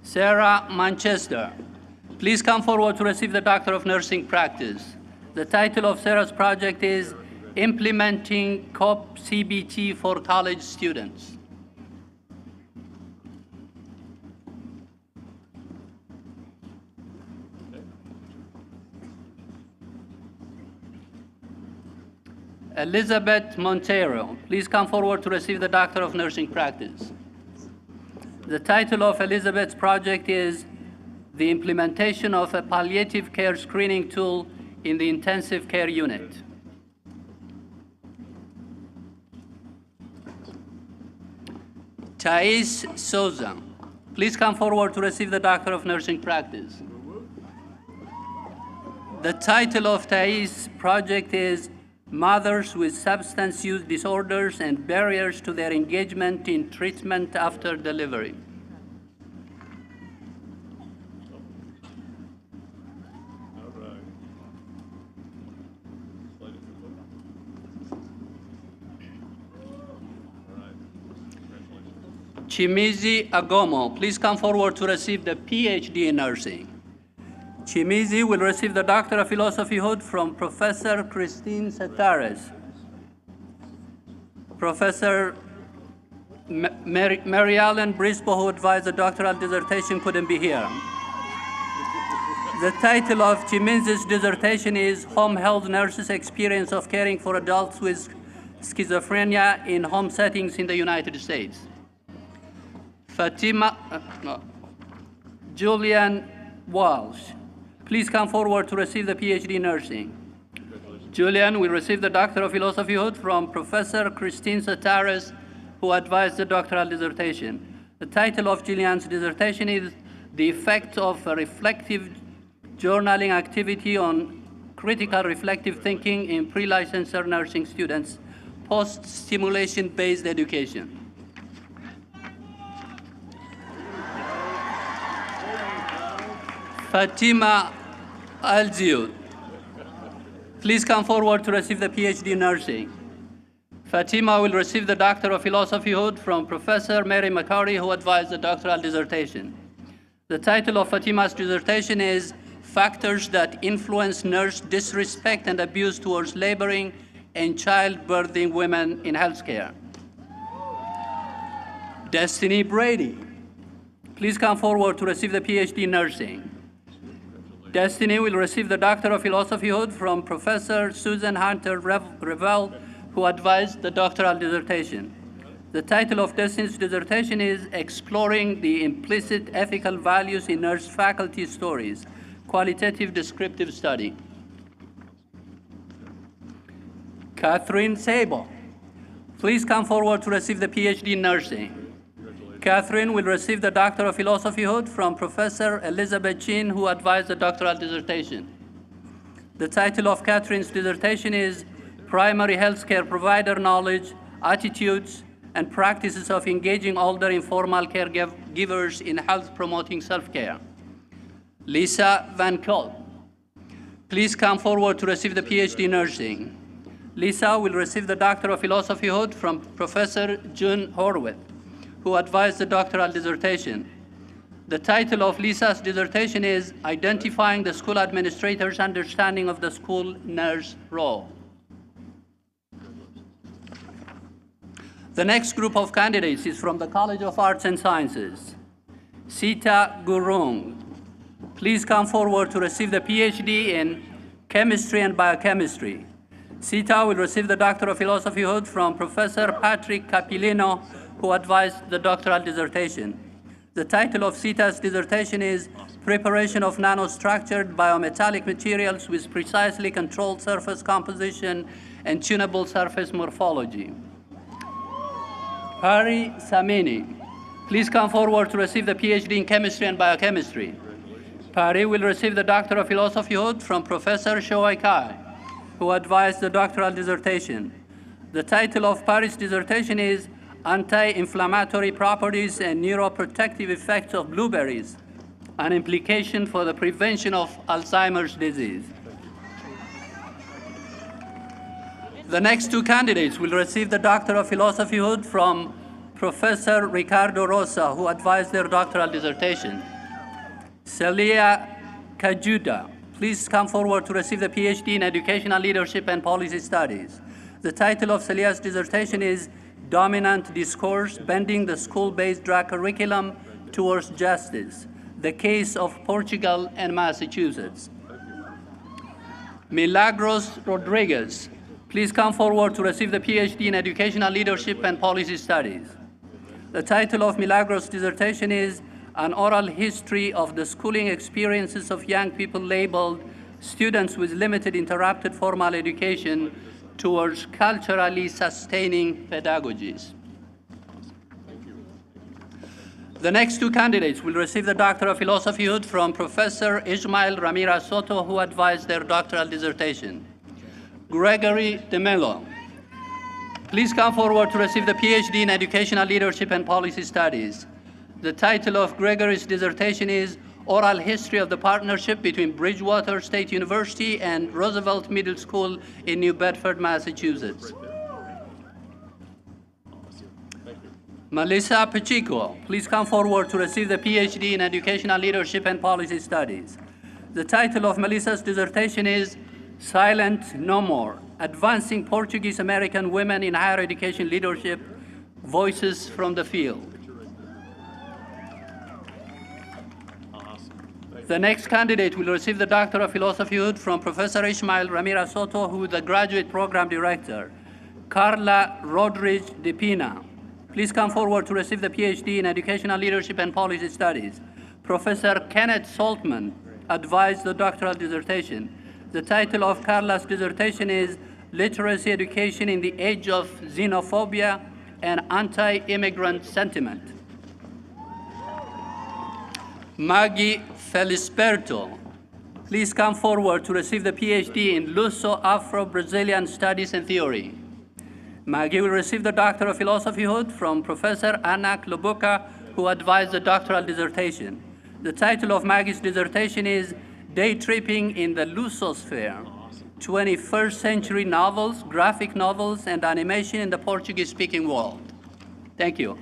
Sarah Manchester, please come forward to receive the Doctor of Nursing Practice. The title of Sarah's project is Implementing COP CBT for College Students. Elizabeth Montero, please come forward to receive the Doctor of Nursing Practice. The title of Elizabeth's project is The Implementation of a Palliative Care Screening Tool in the Intensive Care Unit. Thais Souza, please come forward to receive the Doctor of Nursing Practice. The title of Thais' project is Mothers with Substance Use Disorders and Barriers to Their Engagement in Treatment After Delivery. Chimizi Agomo, please come forward to receive the PhD in Nursing. Chimizi will receive the Doctor of Philosophy Hood from Professor Christine Setares. Professor Mary Ellen Brisboe, who advised the doctoral dissertation, couldn't be here. The title of Chimizi's dissertation is Home Health Nurses' Experience of Caring for Adults with Schizophrenia in Home Settings in the United States. Julian Walsh, please come forward to receive the PhD in Nursing. Julian will receive the Doctor of Philosophy Hood from Professor Christine Setares, who advised the doctoral dissertation. The title of Julian's dissertation is The Effect of a Reflective Journaling Activity on Critical Reflective Thinking in Pre-Licensure Nursing Students, Post-Stimulation-Based Education. Fatima Alziud, please come forward to receive the PhD in Nursing. Fatima will receive the Doctor of Philosophy Hood from Professor Mary McCurry, who advised the doctoral dissertation. The title of Fatima's dissertation is Factors that Influence Nurse Disrespect and Abuse Towards Laboring and Childbirthing Women in Healthcare. Destiny Brady, please come forward to receive the PhD in Nursing. Destiny will receive the Doctor of Philosophy Hood from Professor Susan Hunter Revell, who advised the doctoral dissertation. The title of Destiny's dissertation is Exploring the Implicit Ethical Values in Nurse Faculty Stories, Qualitative Descriptive Study. Catherine Sabo, please come forward to receive the PhD in Nursing. Catherine will receive the Doctor of Philosophy Hood from Professor Elizabeth Chin, who advised the doctoral dissertation. The title of Catherine's dissertation is Primary Healthcare Provider Knowledge, Attitudes, and Practices of Engaging Older Informal Caregivers in Health-Promoting Self-Care. Lisa Van Kool, please come forward to receive the PhD in Nursing. Lisa will receive the Doctor of Philosophy Hood from Professor June Horwith, who advised the doctoral dissertation. The title of Lisa's dissertation is Identifying the School Administrator's Understanding of the School Nurse Role. The next group of candidates is from the College of Arts and Sciences. Sita Gurung, please come forward to receive the PhD in Chemistry and Biochemistry. Sita will receive the Doctor of Philosophy Hood from Professor Patrick Capilino, who advised the doctoral dissertation. The title of Sita's dissertation is Preparation of Nanostructured Biometallic Materials with Precisely Controlled Surface Composition and Tunable Surface Morphology. Pari Samini, please come forward to receive the PhD in Chemistry and Biochemistry. Pari will receive the Doctor of Philosophyhood from Professor Shoai Kai, who advised the doctoral dissertation. The title of Pari's dissertation is Anti-Inflammatory Properties and Neuroprotective Effects of Blueberries, an Implication for the Prevention of Alzheimer's Disease. The next two candidates will receive the Doctor of Philosophyhood from Professor Ricardo Rosa, who advised their doctoral dissertation. Celia Kajuda, please come forward to receive the PhD in Educational Leadership and Policy Studies. The title of Celia's dissertation is Dominant Discourse, Bending the School-Based Drug Curriculum Towards Justice, the Case of Portugal and Massachusetts. Milagros Rodriguez, please come forward to receive the PhD in Educational Leadership and Policy Studies. The title of Milagros' dissertation is An Oral History of the Schooling Experiences of Young People labeled Students with Limited Interrupted Formal Education Towards Culturally Sustaining Pedagogies. The next two candidates will receive the Doctor of Philosophyhood from Professor Ismael Ramirez Soto, who advised their doctoral dissertation. Gregory DeMello, please come forward to receive the PhD in Educational Leadership and Policy Studies. The title of Gregory's dissertation is Oral History of the Partnership between Bridgewater State University and Roosevelt Middle School in New Bedford, Massachusetts. Melissa Pacheco, please come forward to receive the PhD in Educational Leadership and Policy Studies. The title of Melissa's dissertation is Silent No More, Advancing Portuguese American Women in Higher Education Leadership, Voices from the Field. The next candidate will receive the Doctor of Philosophyhood from Professor Ismael Ramirez Soto, who is the Graduate Program Director. Carla Rodriguez de Pina, please come forward to receive the PhD in Educational Leadership and Policy Studies. Professor Kenneth Saltman advised the doctoral dissertation. The title of Carla's dissertation is Literacy Education in the Age of Xenophobia and Anti-Immigrant Sentiment. Maggie Felisperto, please come forward to receive the PhD in Luso-Afro-Brazilian Studies and Theory. Maggie will receive the Doctor of Philosophyhood from Professor Anna Klobuka, who advised the doctoral dissertation. The title of Maggie's dissertation is Day Tripping in the Lusosphere, 21st Century Novels, Graphic Novels, and Animation in the Portuguese-Speaking World. Thank you.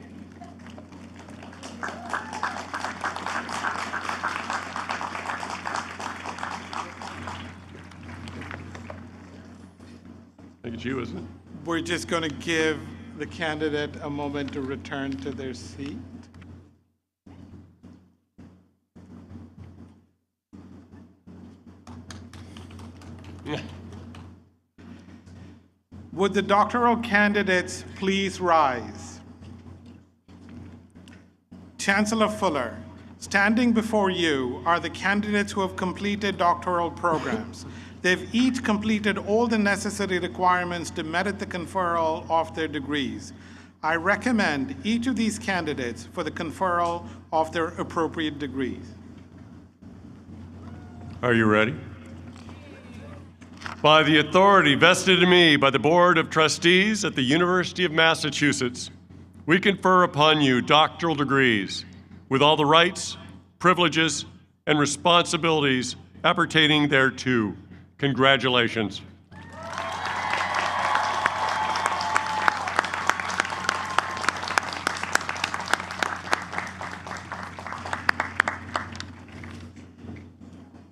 I think it's you, isn't it? We're just going to give the candidate a moment to return to their seat. Would the doctoral candidates please rise? Chancellor Fuller, standing before you are the candidates who have completed doctoral programs. They've each completed all the necessary requirements to merit the conferral of their degrees. I recommend each of these candidates for the conferral of their appropriate degrees. Are you ready? By the authority vested in me by the Board of Trustees at the University of Massachusetts, we confer upon you doctoral degrees with all the rights, privileges, and responsibilities appertaining thereto. Congratulations.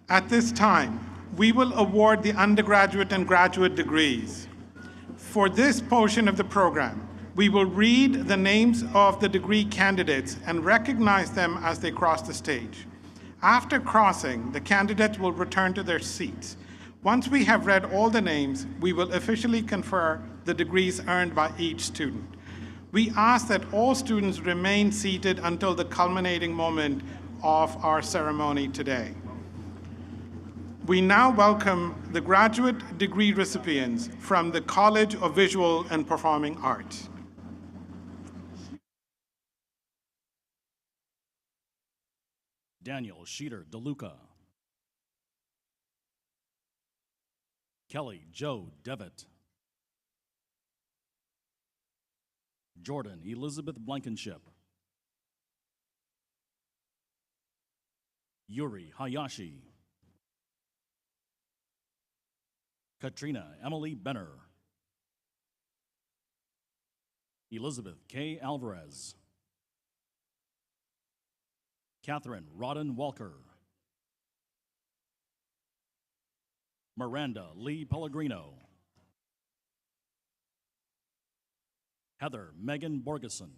At this time, we will award the undergraduate and graduate degrees. For this portion of the program, we will read the names of the degree candidates and recognize them as they cross the stage. After crossing, the candidates will return to their seats. Once we have read all the names, we will officially confer the degrees earned by each student. We ask that all students remain seated until the culminating moment of our ceremony today. We now welcome the graduate degree recipients from the College of Visual and Performing Arts. Daniel Sheeter DeLuca. Kelly Joe Devitt. Jordan Elizabeth Blankenship. Yuri Hayashi. Katrina Emily Benner. Elizabeth K. Alvarez. Catherine Rodden Walker. Miranda Lee Pellegrino. Heather Megan Borgeson.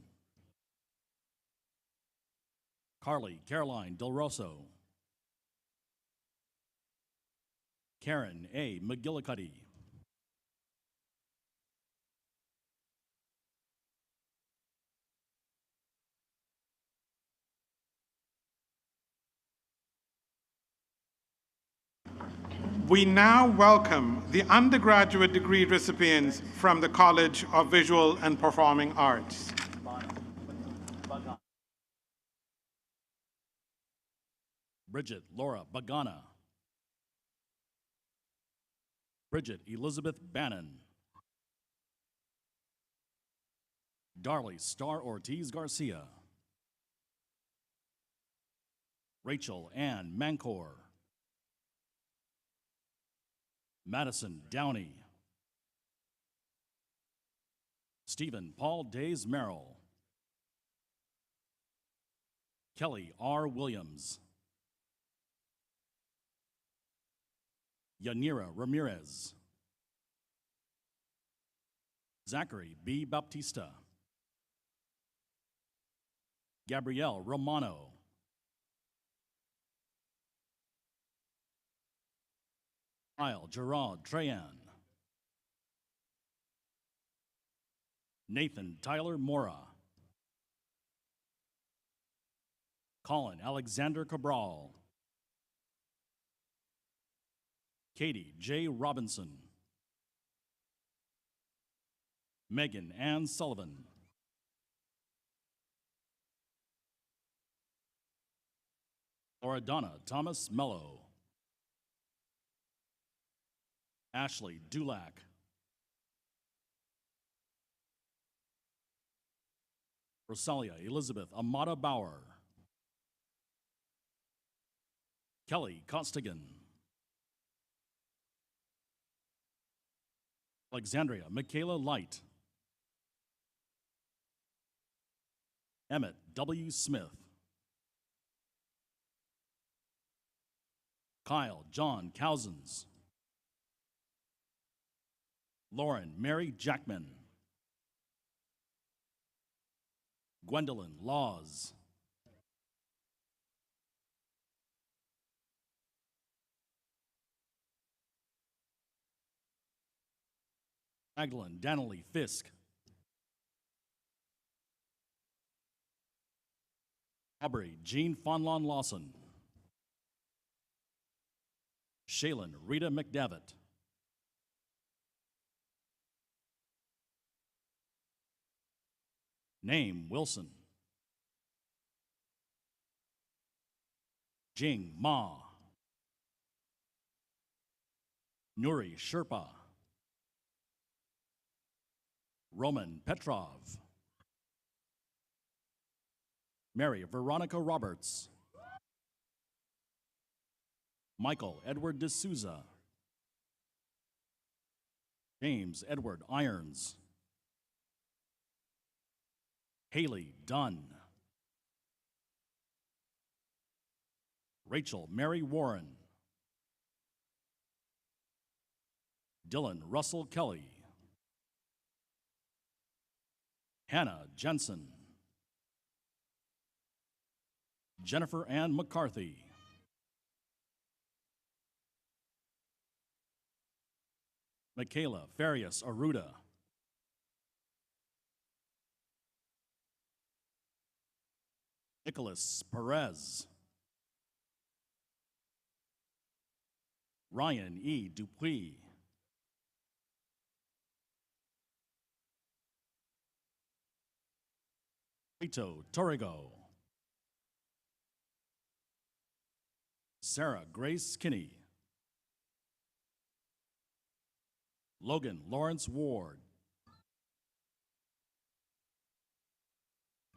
Carly Caroline Del Rosso. Karen A. McGillicuddy. We now welcome the undergraduate degree recipients from the College of Visual and Performing Arts. Bridget Laura Bagana. Bridget Elizabeth Bannon. Darlie Star Ortiz Garcia. Rachel Ann Mancor. Madison Downey. Stephen Paul Days Merrill. Kelly R. Williams. Yanira Ramirez. Zachary B. Baptista. Gabrielle Romano. Kyle Gerard Trayan. Nathan Tyler Mora. Colin Alexander Cabral. Katie J. Robinson. Megan Ann Sullivan. Loredana Thomas Mello. Ashley Dulac. Rosalia Elizabeth Amata Bauer. Kelly Costigan. Alexandria Michaela Light. Emmett W. Smith. Kyle John Cousins. Lauren Mary Jackman. Gwendolyn Laws. Magdalene Danley Fisk. Aubrey Jean Fonlon Lawson. Shaylin Rita McDavitt. Name Wilson. Jing Ma. Nuri Sherpa. Roman Petrov. Mary Veronica Roberts. Michael Edward D'Souza. James Edward Irons. Haley Dunn. Rachel Mary Warren. Dylan Russell Kelly. Hannah Jensen. Jennifer Ann McCarthy. Michaela Farias Aruda. Nicholas Perez. Ryan E. Dupuis. Rito Torrigo. Sarah Grace Kinney. Logan Lawrence Ward.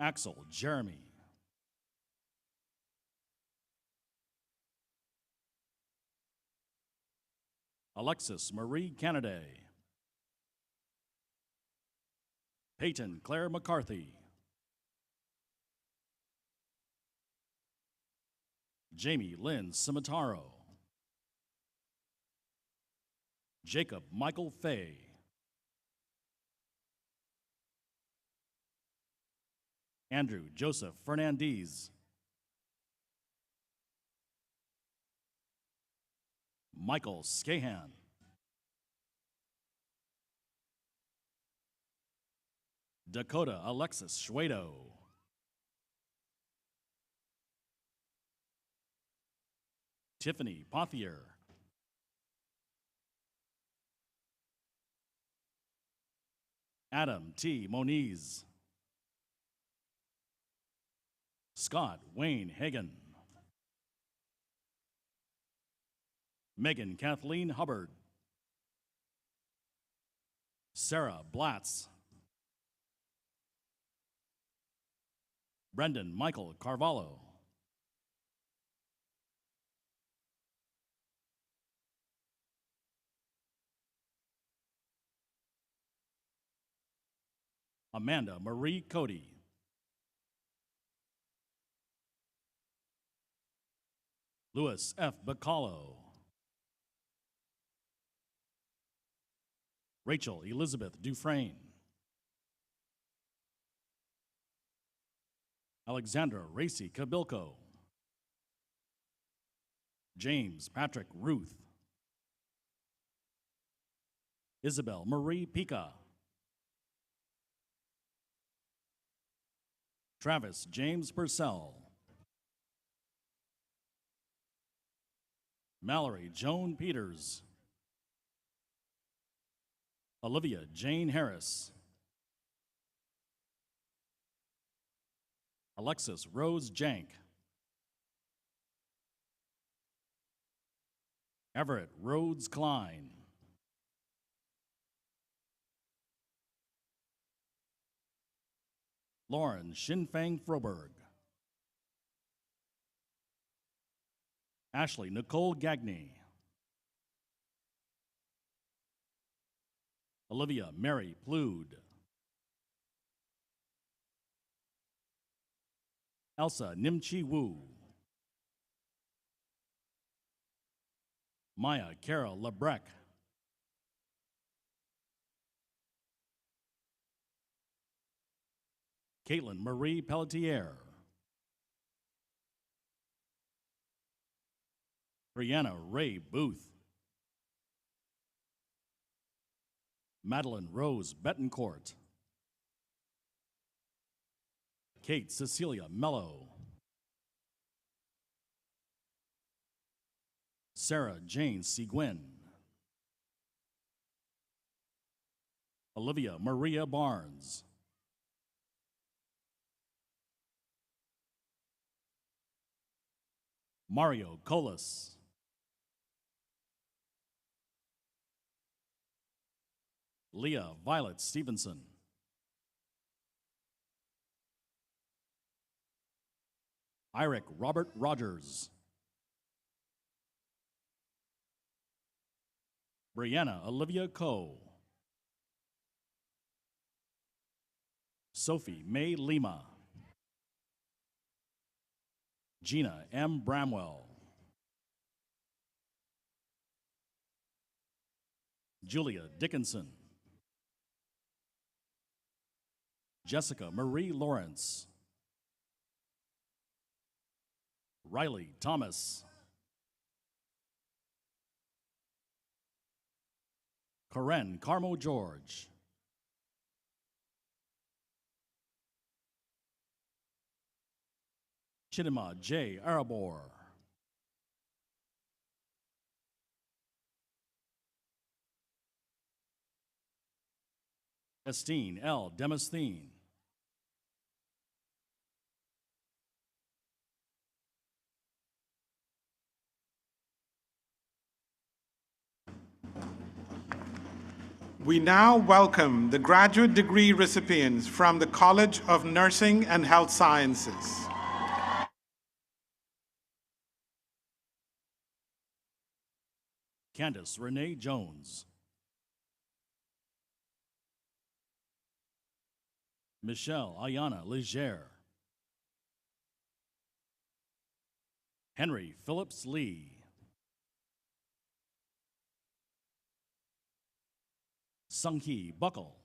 Axel Jeremy. Alexis Marie Canaday. Peyton Claire McCarthy. Jamie Lynn Cimitaro. Jacob Michael Fay. Andrew Joseph Fernandez. Michael Scahan. Dakota Alexis Schwedo. Tiffany Pothier. Adam T. Moniz. Scott Wayne Hagan. Megan Kathleen Hubbard. Sarah Blatz. Brendan Michael Carvalho. Amanda Marie Cody. Louis F. Bacallo. Rachel Elizabeth Dufresne. Alexandra Racy Kabilko. James Patrick Ruth. Isabel Marie Pica. Travis James Purcell. Mallory Joan Peters. Olivia Jane Harris. Alexis Rose Jank. Everett Rhodes Klein. Lauren Shinfang Froberg. Ashley Nicole Gagney. Olivia Mary Plude. Elsa Nimchi Wu. Maya Carol Lebrec. Caitlin Marie Pelletier. Brianna Ray Booth. Madeline Rose Betancourt. Kate Cecilia Mello. Sarah Jane Seguin. Olivia Maria Barnes. Mario Colas. Leah Violet Stevenson. Iric Robert Rogers. Brianna Olivia Coe. Sophie May Lima. Gina M. Bramwell. Julia Dickinson. Jessica Marie Lawrence. Riley Thomas. Corinne Carmo George. Chidima J. Arabor. Estine L. Demosthene. We now welcome the graduate degree recipients from the College of Nursing and Health Sciences. Candace Renee Jones. Michelle Ayana Leger. Henry Phillips Lee. Sung-hee Buckle.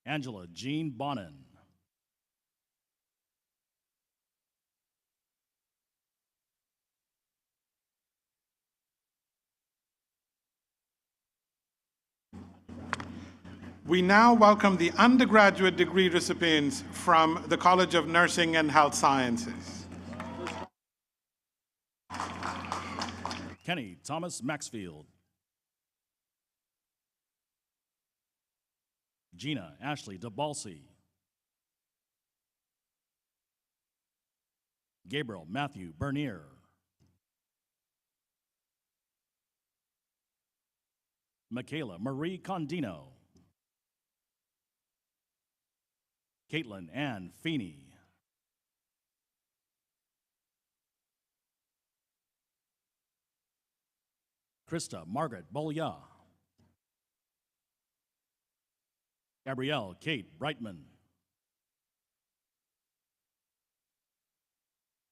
Angela Jean Bonin. We now welcome the undergraduate degree recipients from the College of Nursing and Health Sciences. Kenny Thomas Maxfield. Gina Ashley DeBalsi. Gabriel Matthew Bernier. Michaela Marie Condino. Caitlin Ann Feeney. Krista Margaret Bolya. Gabrielle Kate Brightman.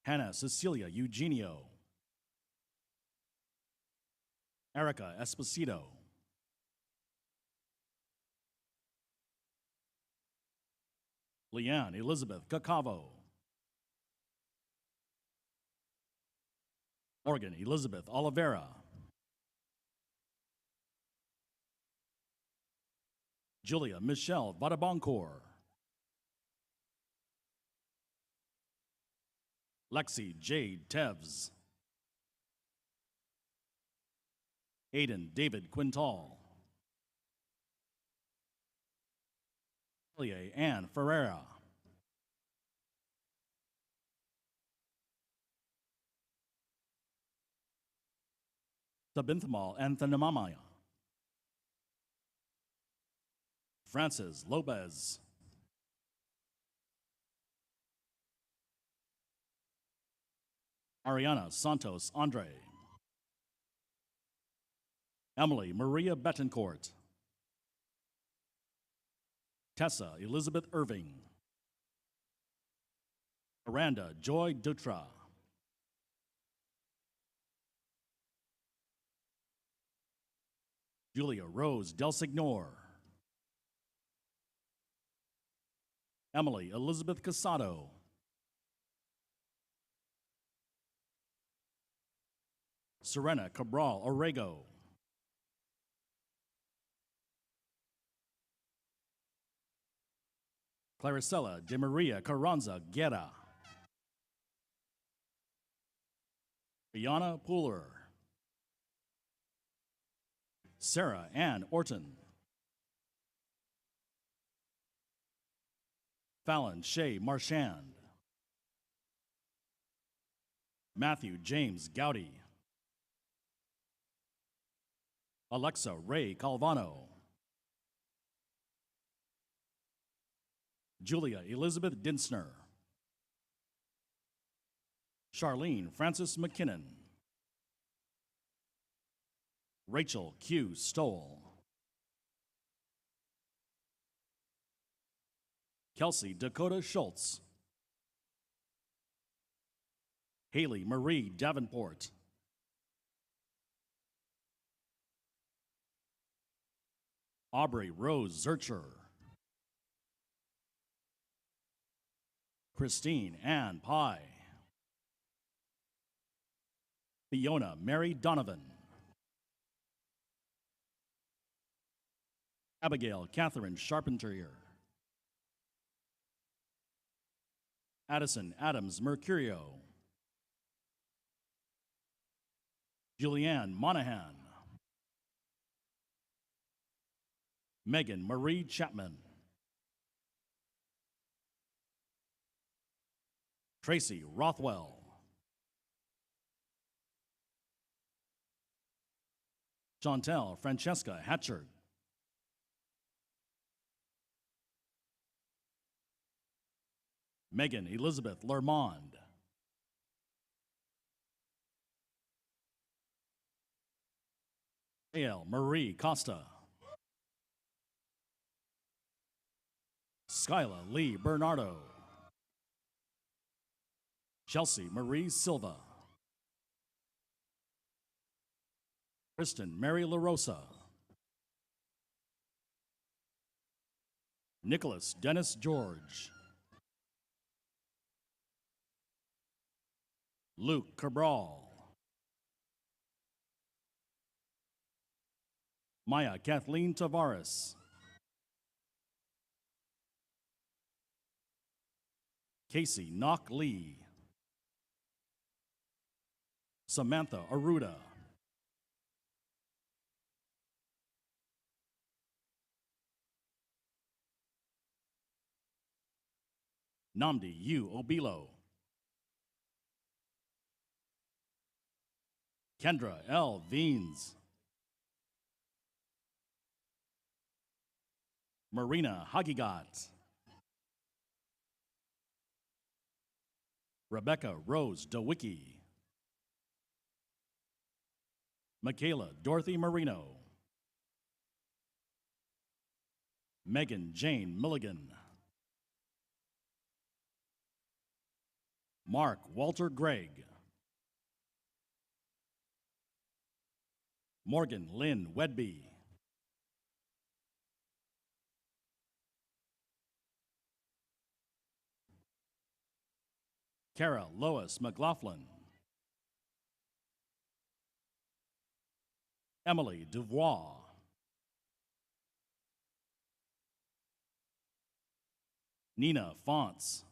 Hannah Cecilia Eugenio. Erica Esposito. Leanne Elizabeth Cacavo. Morgan Elizabeth Oliveira. Julia Michelle Vadabancourt. Lexi Jade Tevz. Aiden David Quintal. Celia Ann Ferreira. Sabinthamal Anthanamamaya. Francis Lopez. Ariana Santos Andre. Emily Maria Betancourt. Tessa Elizabeth Irving. Miranda Joy Dutra. Julia Rose Del Signor. Emily Elizabeth Casado. Serena Cabral Orrego. Claricela de Maria Carranza Guerra. Iana Pooler. Sarah Ann Orton. Fallon Shea Marchand. Matthew James Gowdy. Alexa Ray Calvano. Julia Elizabeth Dinsner. Charlene Frances McKinnon. Rachel Q. Stoll. Kelsey Dakota Schultz. Haley Marie Davenport. Aubrey Rose Zurcher. Christine Ann Pye. Fiona Mary Donovan. Abigail Catherine Charpentier. Addison Adams Mercurio. Julianne Monahan. Megan Marie Chapman. Tracy Rothwell. Chantel Francesca Hatchard. Megan Elizabeth Lermond. A.L. Marie Costa. Skyla Lee Bernardo. Chelsea Marie Silva. Kristen Mary LaRosa. Nicholas Dennis George. Luke Cabral. Maya Kathleen Tavares. Casey Knock Lee. Samantha Aruda. Namdi U. Obilo. Kendra L. Veens. Marina Hagigat. Rebecca Rose DeWicki. Michaela Dorothy Marino. Megan Jane Milligan. Mark Walter Gregg. Morgan Lynn Wedby. Kara Lois McLaughlin. Emily Duvois. Nina Fonts.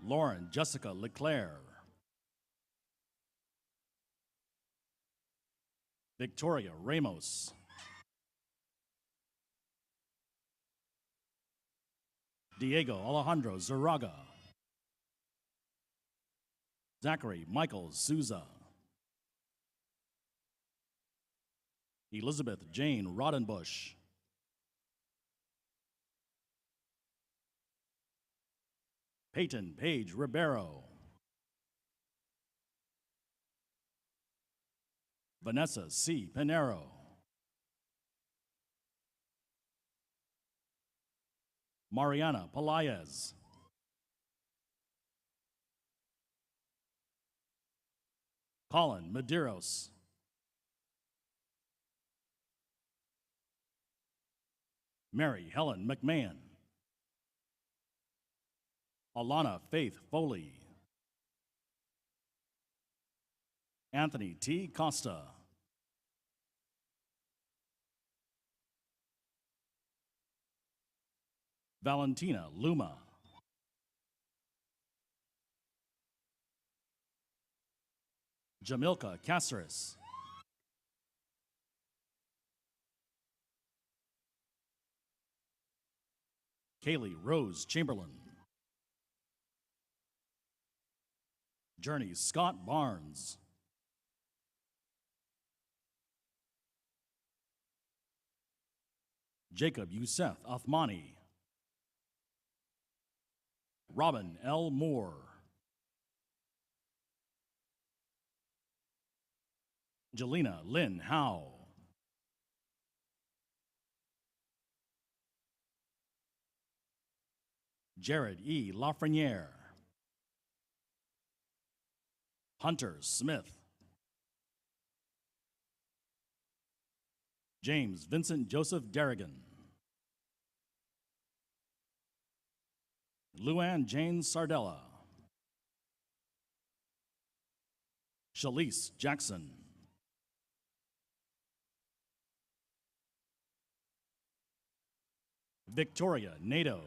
Lauren Jessica Leclerc. Victoria Ramos. Diego Alejandro Zaraga. Zachary Michael Souza. Elizabeth Jane Rodenbush. Peyton Page Ribeiro. Vanessa C. Pinero. Mariana Pelaez. Colin Medeiros. Mary Helen McMahon. Alana Faith Foley. Anthony T. Costa. Valentina Luma. Jamilka Caceres. Kaylee Rose Chamberlain. Journey Scott Barnes. Jacob Youssef Athmani. Robin L. Moore. Jelena Lynn Howe. Jared E. Lafreniere. Hunter Smith. James Vincent Joseph Derrigan. Luann Jane Sardella. Shalise Jackson. Victoria Nato.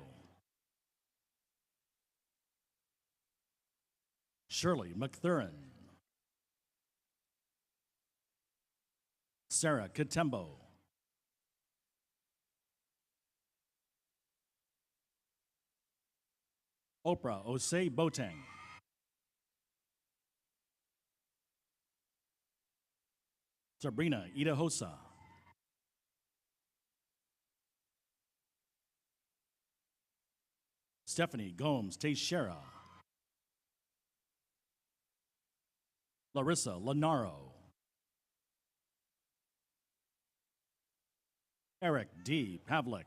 Shirley McThurin. Sarah Katembo. Oprah Osei Boateng. Sabrina Idahosa. Stephanie Gomes Teixeira. Larissa Lanaro. Eric D. Pavlik.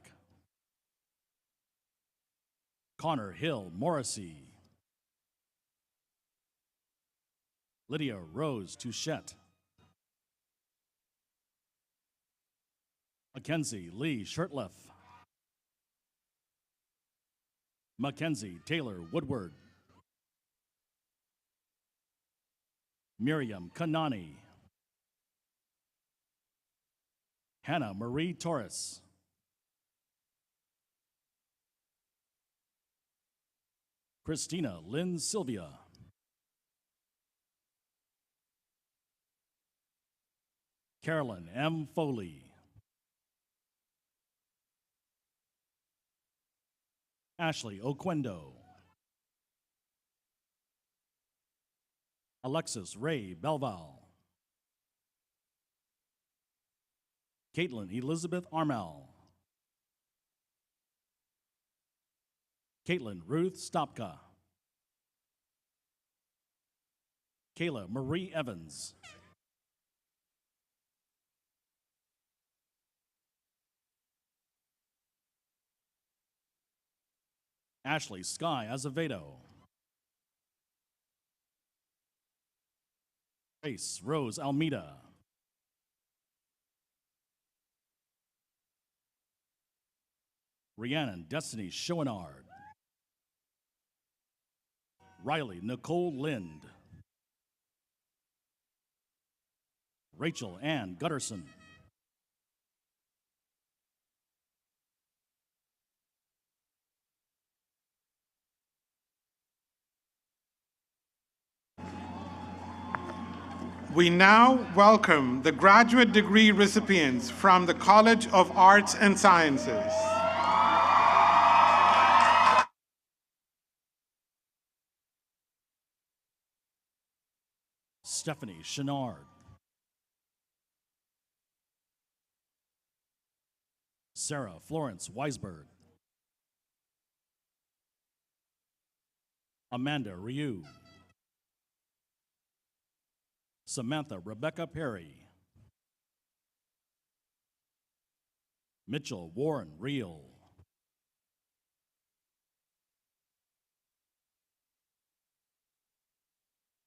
Connor Hill Morrissey. Lydia Rose Touchette. Mackenzie Lee Shirtliff. Mackenzie Taylor Woodward. Miriam Kanani. Hannah Marie Torres. Christina Lynn Sylvia. Carolyn M. Foley. Ashley Oquendo. Alexis Ray Belval. Caitlin Elizabeth Armel. Caitlin Ruth Stopka. Kayla Marie Evans. Ashley Sky Azevedo. Grace Rose Almeida. Rhiannon Destiny Schoenard. Riley Nicole Lind. Rachel Ann Gutterson. We now welcome the graduate degree recipients from the College of Arts and Sciences. Stephanie Chenard. Sarah Florence Weisberg. Amanda Ryu. Samantha Rebecca Perry. Mitchell Warren Reel.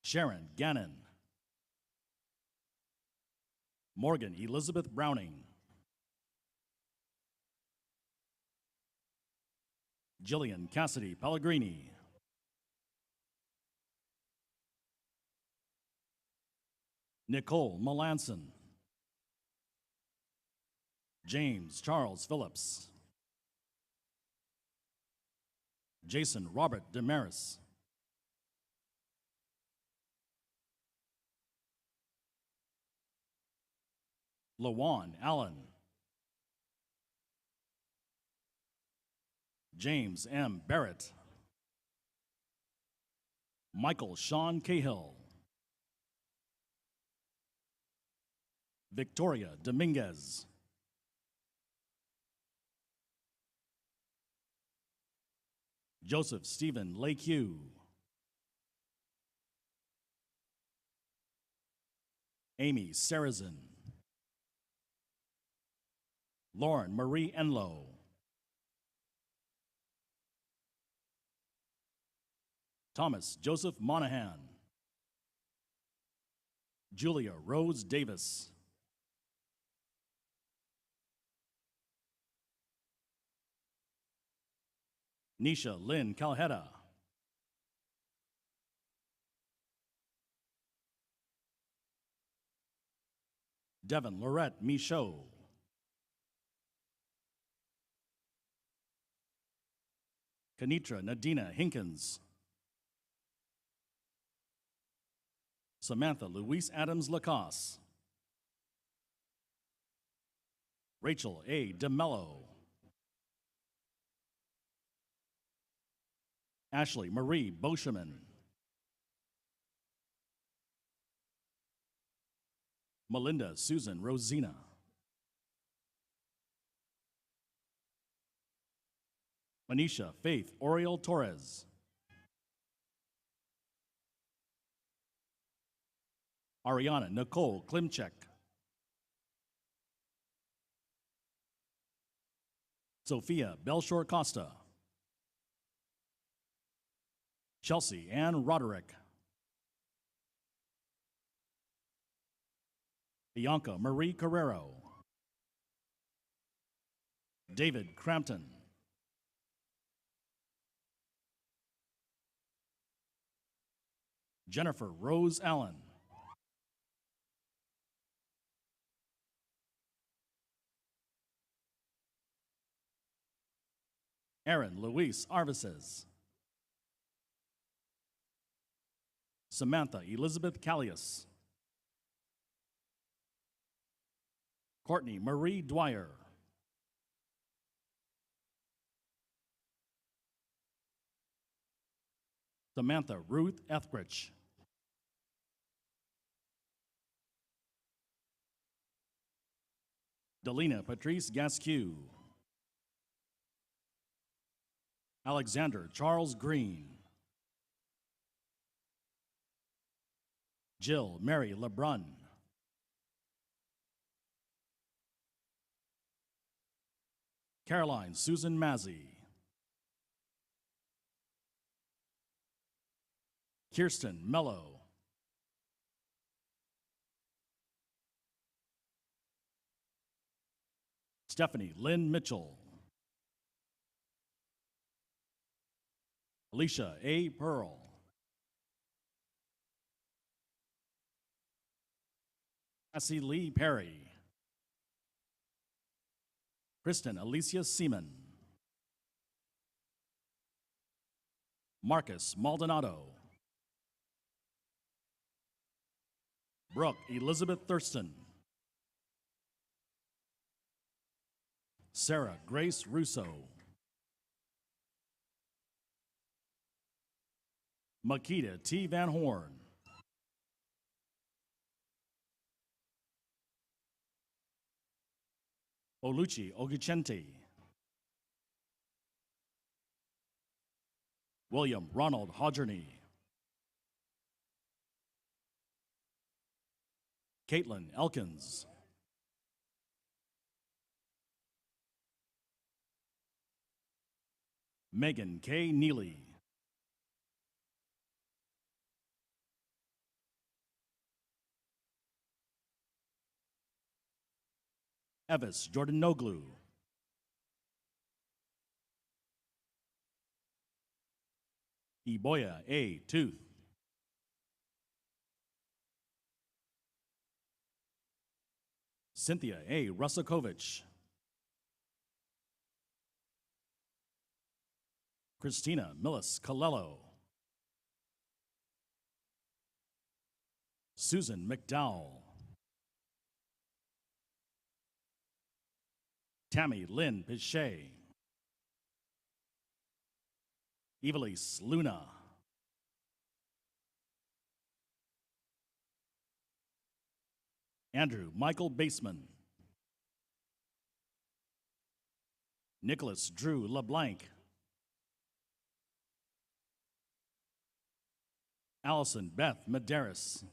Sharon Gannon. Morgan Elizabeth Browning. Jillian Cassidy Pellegrini. Nicole Melanson. James Charles Phillips. Jason Robert Demaris. Lawan Allen. James M. Barrett. Michael Sean Cahill. Victoria Dominguez. Joseph Stephen Lakehue. Amy Sarazin. Lauren Marie Enlow. Thomas Joseph Monahan. Julia Rose Davis. Nisha Lynn Calheta. Devin Lorette Michaud. Kanitra Nadina Hinkins. Samantha Louise Adams Lacoste. Rachel A. DeMello. Ashley Marie Boscheman. Melinda Susan Rosina. Manisha Faith Oriel Torres. Ariana Nicole Klimchek. Sophia Belshore Costa. Chelsea Ann Roderick. Bianca Marie Carrero. David Crampton. Jennifer Rose Allen. Aaron Luis Arvises. Samantha Elizabeth Callius. Courtney Marie Dwyer. Samantha Ruth Ethbridge. Delina Patrice Gasque. Alexander Charles Green. Jill Mary Lebrun. Caroline Susan Mazzy. Kirsten Mello. Stephanie Lynn Mitchell. Alicia A. Pearl. Cassie Lee Perry. Kristen Alicia Seaman. Marcus Maldonado. Brooke Elizabeth Thurston. Sarah Grace Russo. Makita T. Van Horn. Oluchi Oguchente. William Ronald Hodgerney. Caitlin Elkins. Megan K. Neely. Evis Jordan Noglu. Iboya A. Tooth. Cynthia A. Rusakovich. Christina Millis Colello. Susan McDowell. Tammy Lynn Pichet. Evelise Luna. Andrew Michael Baseman. Nicholas Drew LeBlanc. Allison Beth Medeiros.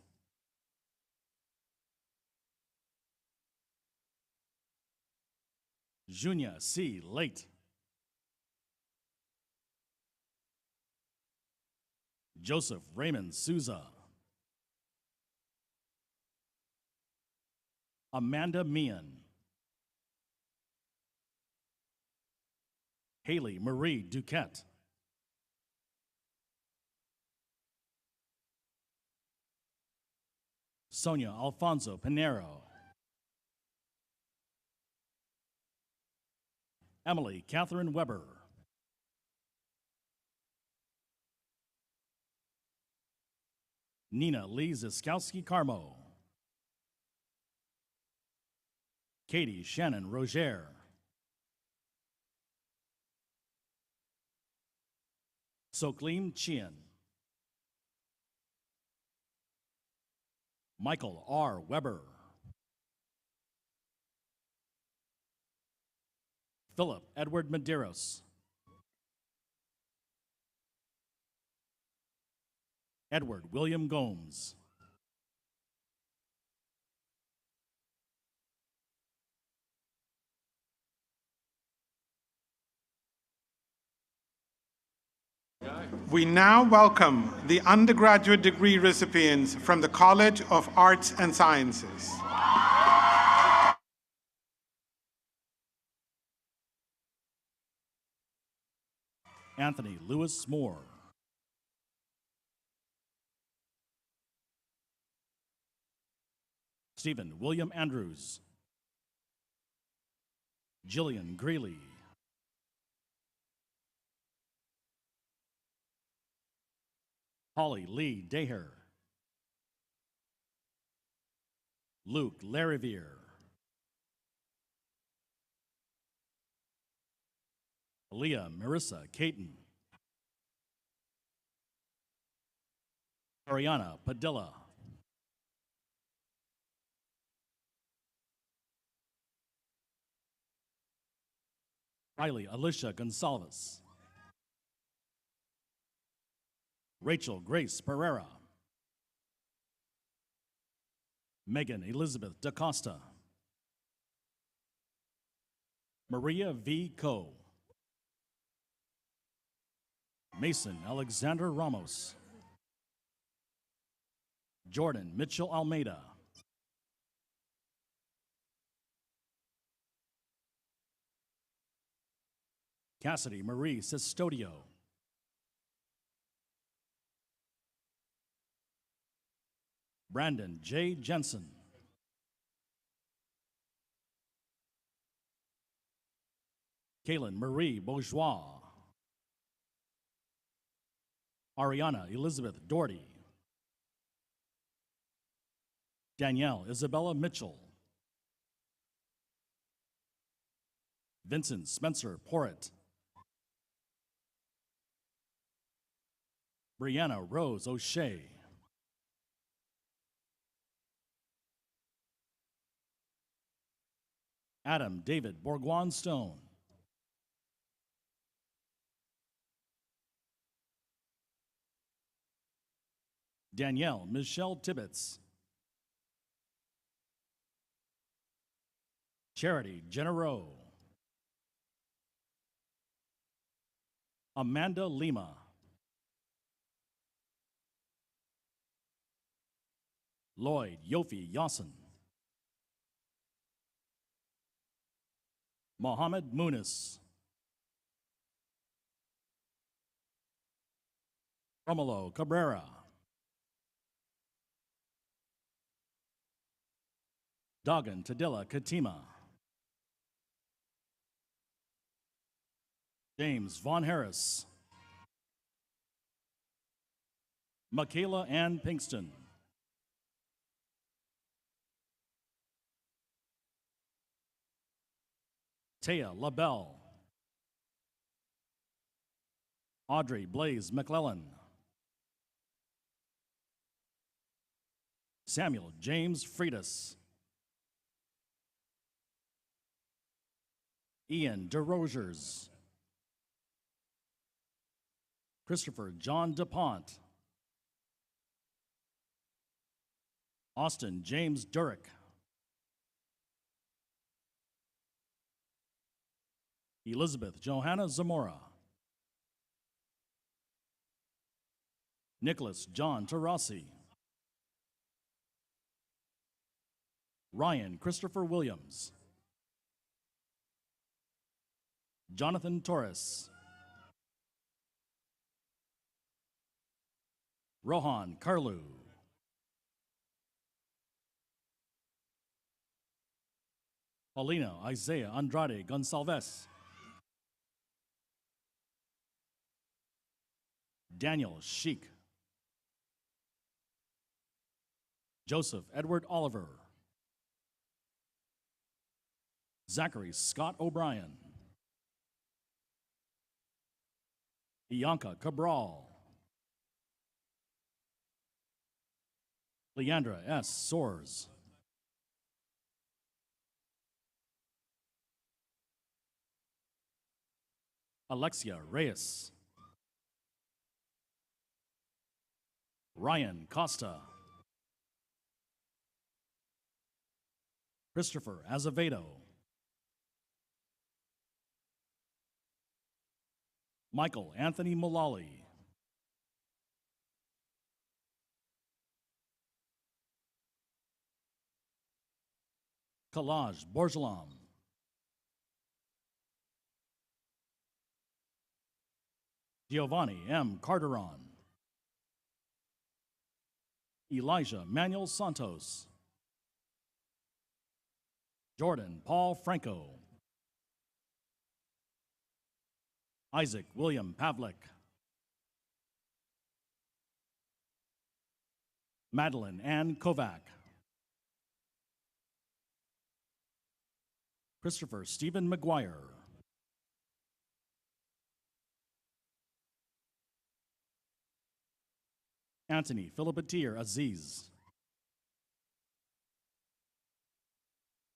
Junia C. Late. Joseph Raymond Souza. Amanda Meehan. Haley Marie Duquette. Sonia Alfonso Pinero. Emily Catherine Weber. Nina Lee Ziskowski Carmo. Katie Shannon Roger. Soklim Chien. Michael R. Weber. Philip Edward Medeiros. Edward William Gomes. We now welcome the undergraduate degree recipients from the College of Arts and Sciences. Anthony Lewis Moore. Stephen William Andrews. Jillian Greeley. Holly Lee Daher. Luke Lariviere. Aaliyah Marissa Caton. Ariana Padilla. Riley Alicia Gonsalves. Rachel Grace Pereira. Megan Elizabeth DaCosta. Maria V. Coe. Mason Alexander Ramos. Jordan Mitchell Almeida. Cassidy Marie Sestodio. Brandon J. Jensen. Kaylin Marie Bourgeois. Ariana Elizabeth Doherty. Danielle Isabella Mitchell. Vincent Spencer Porritt. Brianna Rose O'Shea. Adam David Bourgoin Stone. Danielle Michelle Tibbetts. Charity Genero. Amanda Lima. Lloyd Yofi Yassin. Mohammed Munis. Romulo Cabrera. Dogan Tadilla Katima. James Von Harris. Michaela Ann Pinkston. Taya LaBelle. Audrey Blaze McClellan. Samuel James Freitas. Ian DeRogers. Christopher John DuPont. Austin James Durick. Elizabeth Johanna Zamora. Nicholas John Tarasi. Ryan Christopher Williams. Jonathan Torres. Rohan Karlu. Paulina Isaiah Andrade Gonsalves. Daniel Sheik. Joseph Edward Oliver. Zachary Scott O'Brien. Bianca Cabral. Leandra S. Soares. Alexia Reyes, Ryan Costa, Christopher Azevedo, Michael Anthony Mullally, Kalaj Borjalam, Giovanni M. Carteron, Elijah Manuel Santos, Jordan Paul Franco, Isaac William Pavlik, Madeline Ann Kovac, Christopher Stephen McGuire, Anthony Philipatier Aziz,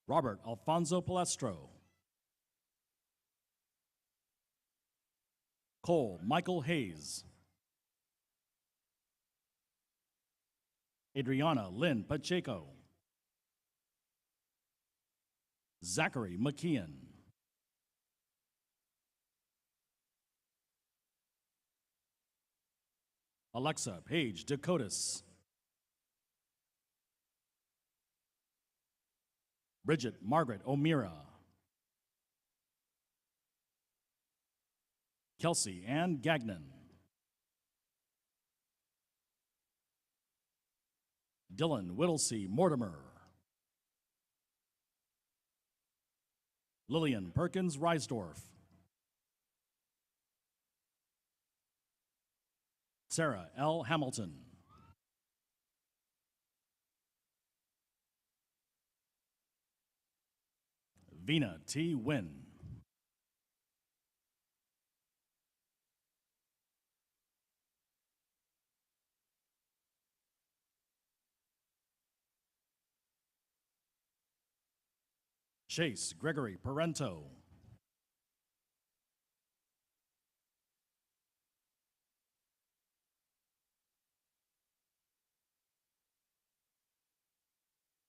Robert Alfonso Palestro, Cole Michael Hayes, Adriana Lynn Pacheco, Zachary McKeon, Alexa Paige Dakotas, Bridget Margaret O'Meara, Kelsey Ann Gagnon, Dylan Whittlesey Mortimer, Lillian Perkins Reisdorf, Sarah L. Hamilton, Vina T. Wynn, Chase Gregory Parento,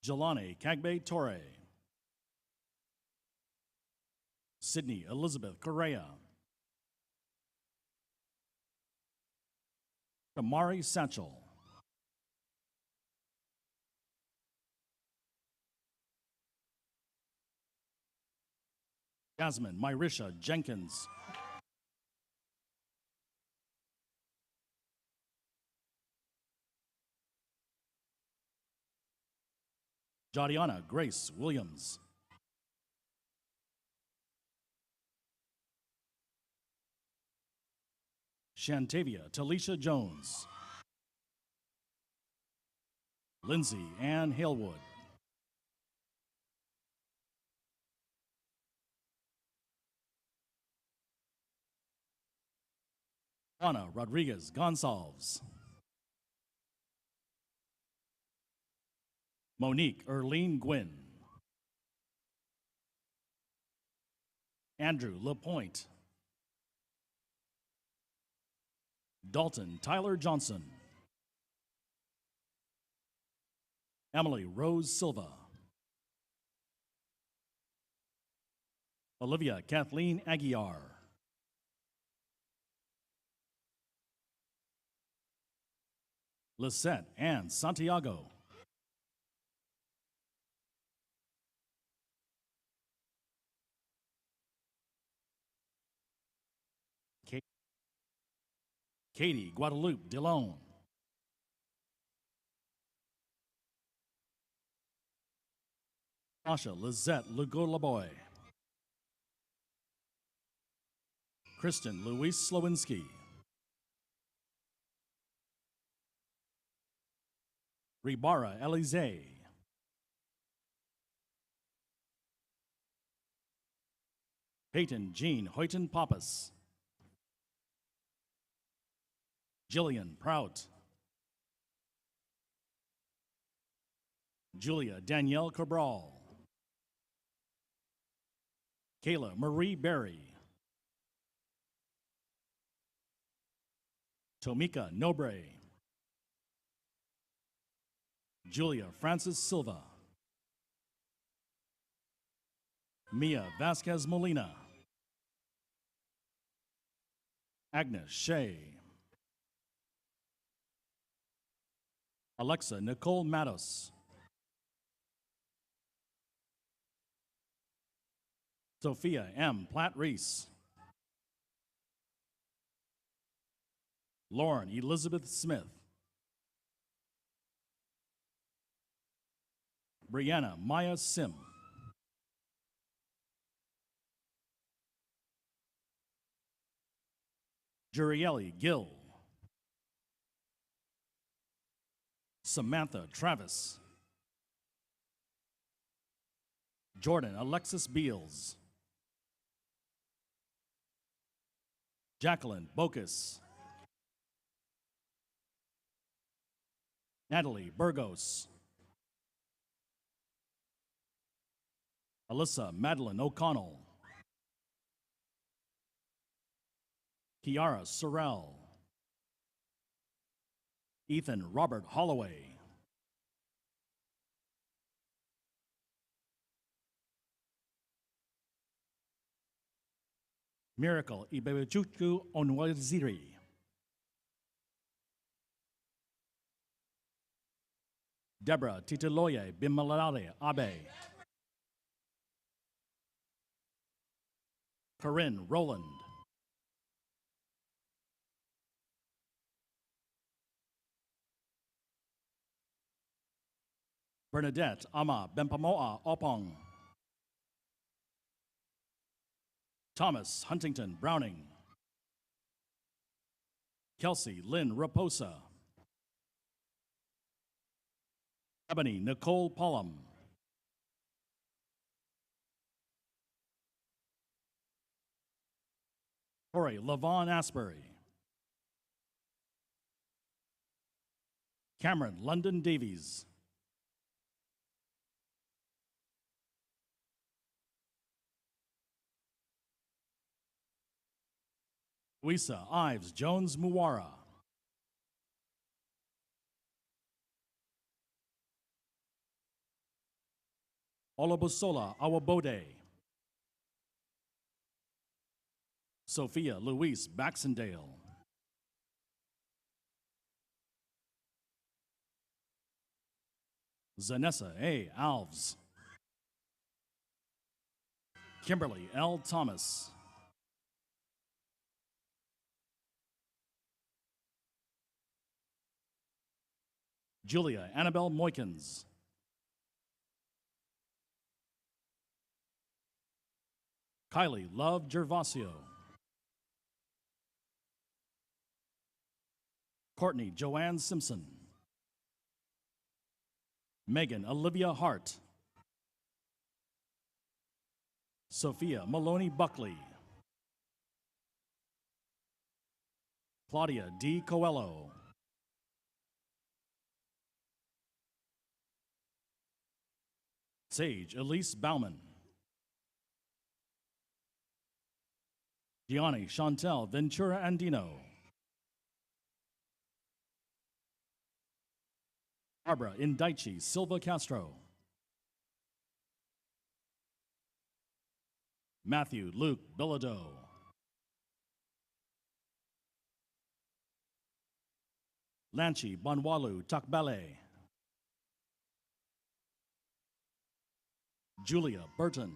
Jelani Cagbe Torre, Sydney Elizabeth Correa, Kamari Satchel, Jasmine Myrisha Jenkins, Jadiana Grace Williams, Shantavia Talisha Jones, Lindsay Ann Halewood, Ana Rodriguez Gonsalves, Monique Erlene Gwynn, Andrew LaPointe, Dalton Tyler Johnson, Emily Rose Silva, Olivia Kathleen Aguiar, Lisette Ann Santiago, Katie Guadalupe Delone, Tasha Lizette Lugolaboy, Kristen Louise Slowinski, Ribara Elize, Peyton Jean Hoyton Pappas, Jillian Prout, Julia Danielle Cabral, Kayla Marie Berry, Tomika Nobre, Julia Francis Silva, Mia Vasquez Molina, Agnes Shea, Alexa Nicole Matos, Sophia M. Platt-Reese, Lauren Elizabeth Smith, Brianna Maya Sim, Jurieli Gill, Samantha Travis, Jordan Alexis Beals, Jacqueline Bocus, Natalie Burgos, Alyssa Madeline O'Connell, Kiara Sorrell, Ethan Robert Holloway, Miracle Ibebechuku Onwaziri, Deborah Titiloye Bimalale Abe, Corinne Rowland, Bernadette Ama Bempamoa Opong, Thomas Huntington Browning, Kelsey Lynn Raposa, Ebony Nicole Pollum, Corey Lavon Asbury, Cameron London Davies, Louisa Ives Jones Muwara, Olabusola Awabode, Sophia Louise Baxendale, Zanessa A. Alves, Kimberly L. Thomas, Julia Annabelle Moykins, Kylie Love Gervasio, Courtney Joanne Simpson, Megan Olivia Hart, Sophia Maloney Buckley, Claudia D. Coelho, Sage Elise Bauman, Gianni Chantel Ventura Andino, Barbara Indaichi Silva Castro, Matthew Luke Bilodeau, Lanchi Bonwalu Takbale, Julia Burton,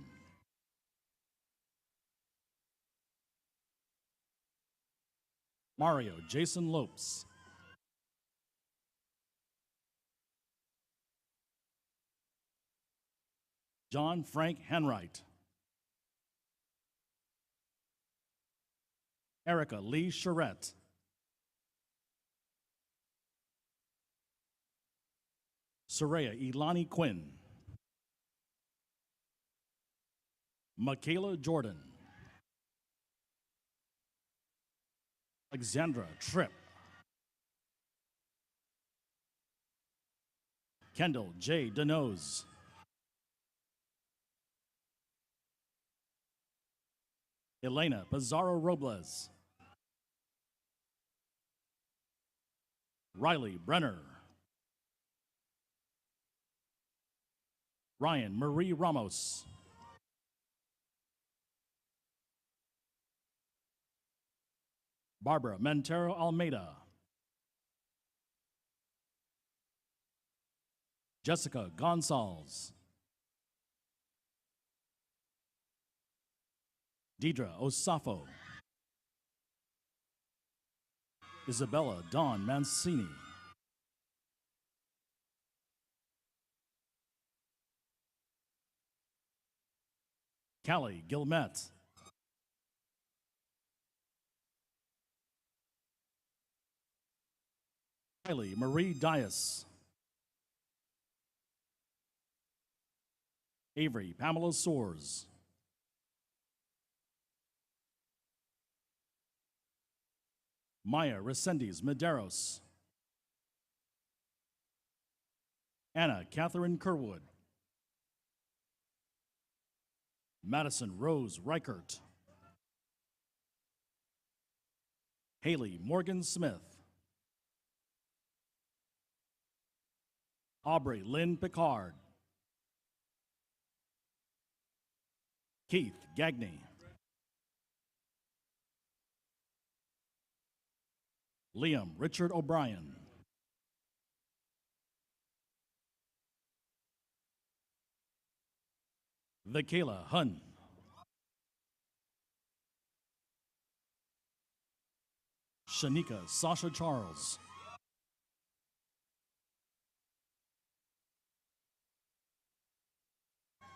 Mario Jason Lopes, John Frank Henright, Erica Lee Charette, Soraya Ilani Quinn, Michaela Jordan, Alexandra Tripp, Kendall J. Denoz, Elena Pizarro Robles, Riley Brenner. Ryan Marie Ramos. Barbara Montero Almeida. Jessica Gonzalez. Deidre Osafo. Isabella Dawn Mancini. Callie Gilmet. Kylie Marie Dias. Avery Pamela Soares. Maya Resendiz Medeiros. Anna Catherine Kerwood. Madison Rose Reichert. Haley Morgan Smith. Aubrey Lynn Picard. Keith Gagney. Liam Richard O'Brien. Vakayla Hun. Shanika Sasha Charles.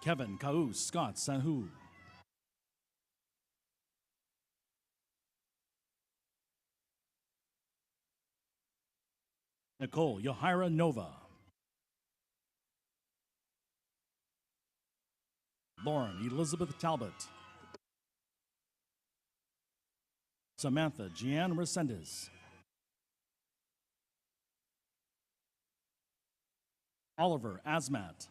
Kevin Kau Scott Sanhu. Nicole Yohira Nova. Lauren Elizabeth Talbot. Samantha Jeanne Resendez. Oliver Asmat.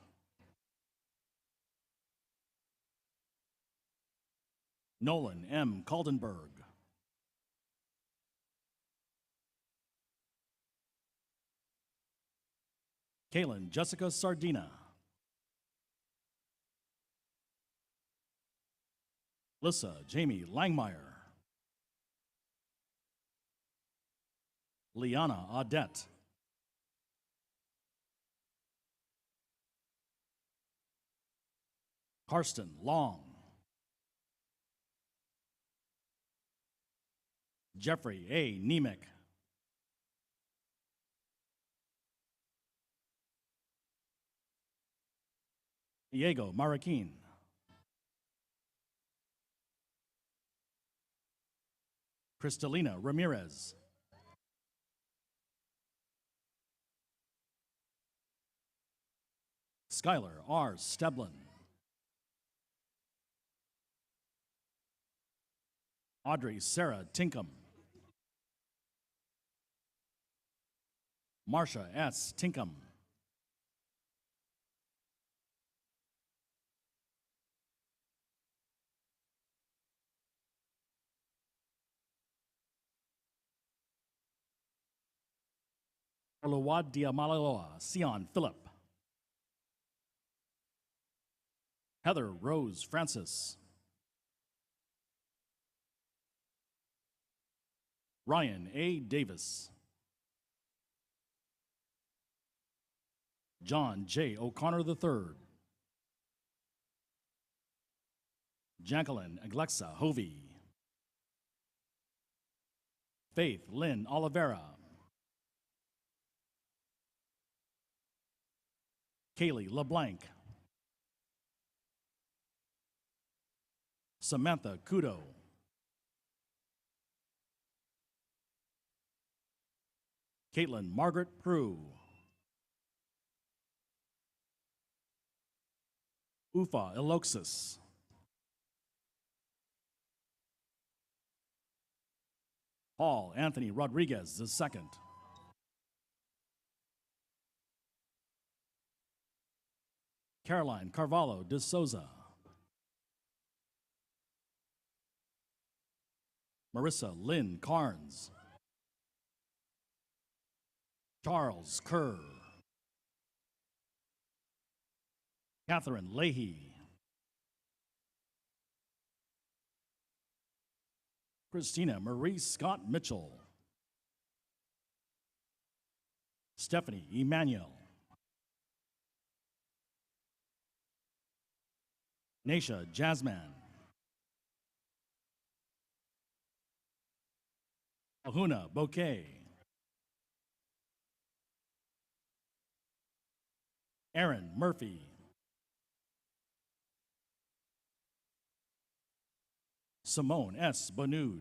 Nolan M. Kaldenberg. Kaylin Jessica Sardina. Lissa Jamie Langmeyer. Liana Audette. Karsten Long. Jeffrey A. Nemec. Diego Marroquin. Cristalina Ramirez. Skylar R. Steblin. Audrey Sarah Tinkham. Marcia S. Tinkham. Olawad Diamalaloa Sion Philip. Heather Rose Francis. Ryan A. Davis. John J. O'Connor III. Jacqueline Aglexa Hovey. Faith Lynn Oliveira. Kaylee LeBlanc. Samantha Kudo. Caitlin Margaret Prue. Ufa Eloxis. Paul Anthony Rodriguez II. Caroline Carvalho de Souza. Marissa Lynn Carnes. Charles Kerr, Catherine Leahy, Christina Marie Scott Mitchell, Stephanie Emmanuel, Nasha Jasmine, Ahuna Bouquet, Aaron Murphy, Simone S. Bonud,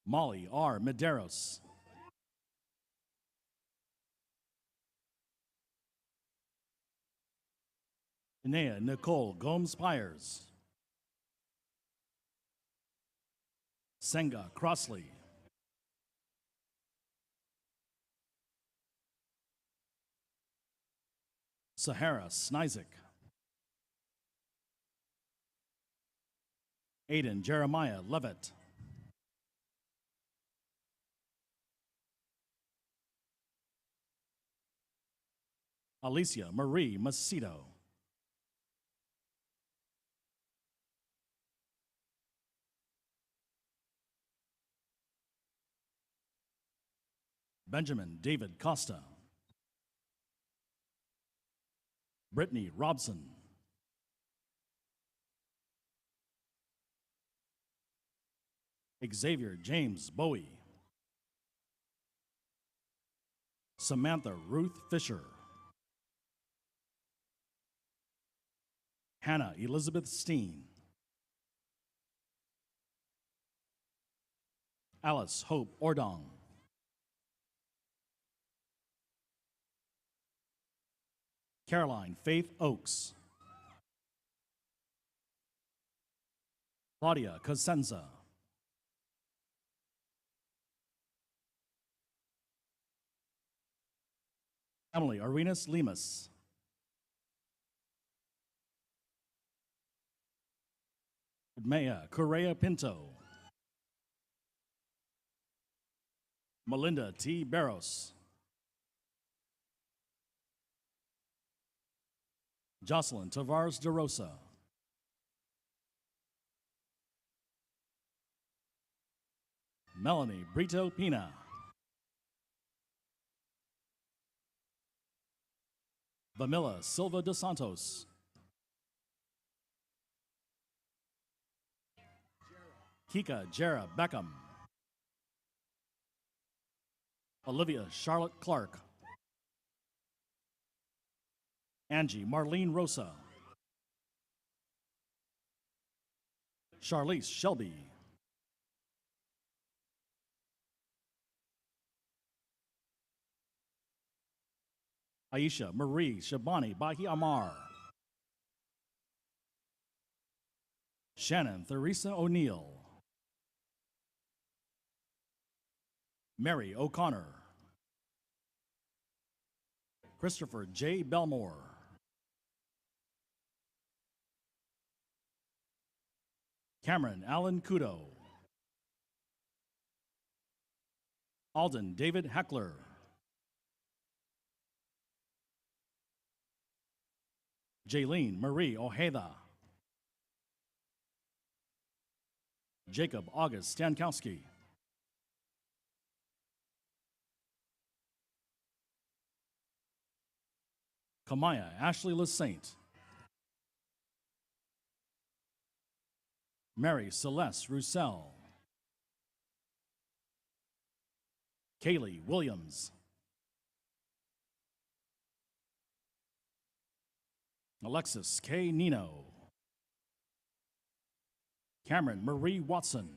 Molly R. Medeiros, Inea Nicole Gomes Pyers, Senga Crossley, Sahara Snizik, Aiden Jeremiah Levitt, Alicia Marie Macedo, Benjamin David Costa, Brittany Robson, Xavier James Bowie, Samantha Ruth Fisher, Hannah Elizabeth Steen, Alice Hope Ordong, Caroline Faith Oakes, Claudia Cosenza, Emily Arenas Lemus, Maya Correa Pinto, Melinda T. Barros, Jocelyn Tavares de Rosa, Melanie Brito Pina, Vamila Silva dos Santos, Kika Jera Beckham, Olivia Charlotte Clark, Angie Marlene Rosa, Charlize Shelby, Aisha Marie Shabani Bahi Amar, Shannon Theresa O'Neill, Mary O'Connor, Christopher J. Belmore, Cameron Allen Kudo, Alden David Heckler, Jaylene Marie Ojeda, Jacob August Stankowski, Kamaya Ashley LaSaint, Mary Celeste Roussel, Kaylee Williams, Alexis K. Nino, Cameron Marie Watson,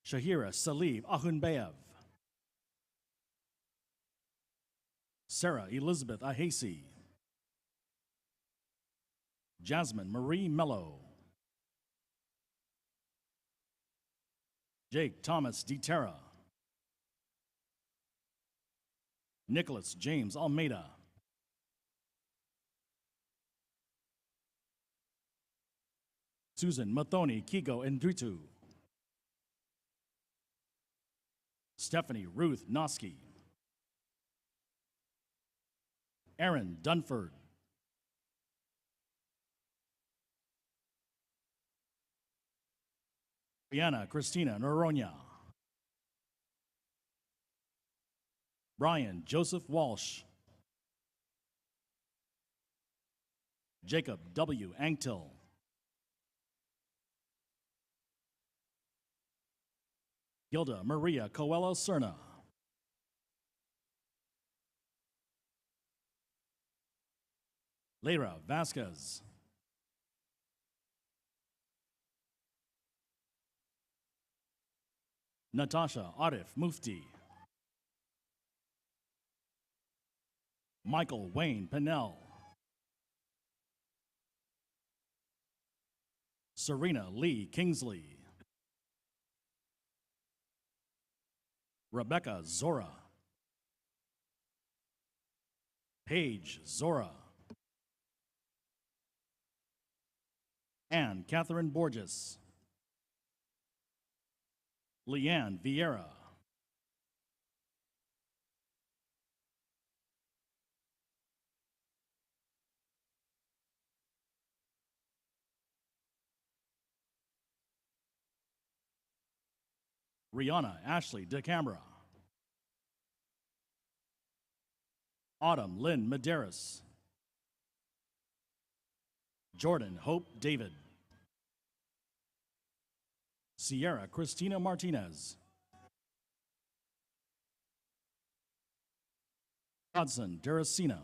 Shahira Salib Ahunbayev, Sarah Elizabeth Ahasi, Jasmine Marie Mello, Jake Thomas DeTerra, Nicholas James Almeida, Susan Mathoni Kigo Ndritu. Stephanie Ruth Noski. Aaron Dunford. Brianna Christina Noronha. Brian Joseph Walsh. Jacob W. Anktil. Gilda Maria Coelho Cerna. Leira Vasquez. Natasha Arif Mufti. Michael Wayne Pennell. Serena Lee Kingsley. Rebecca Zora. Paige Zora. Anne Catherine Borges. Leanne Vieira. Rihanna Ashley DeCamera. Autumn Lynn Medeiros. Jordan Hope David. Sierra Christina Martinez. Hudson Duracino.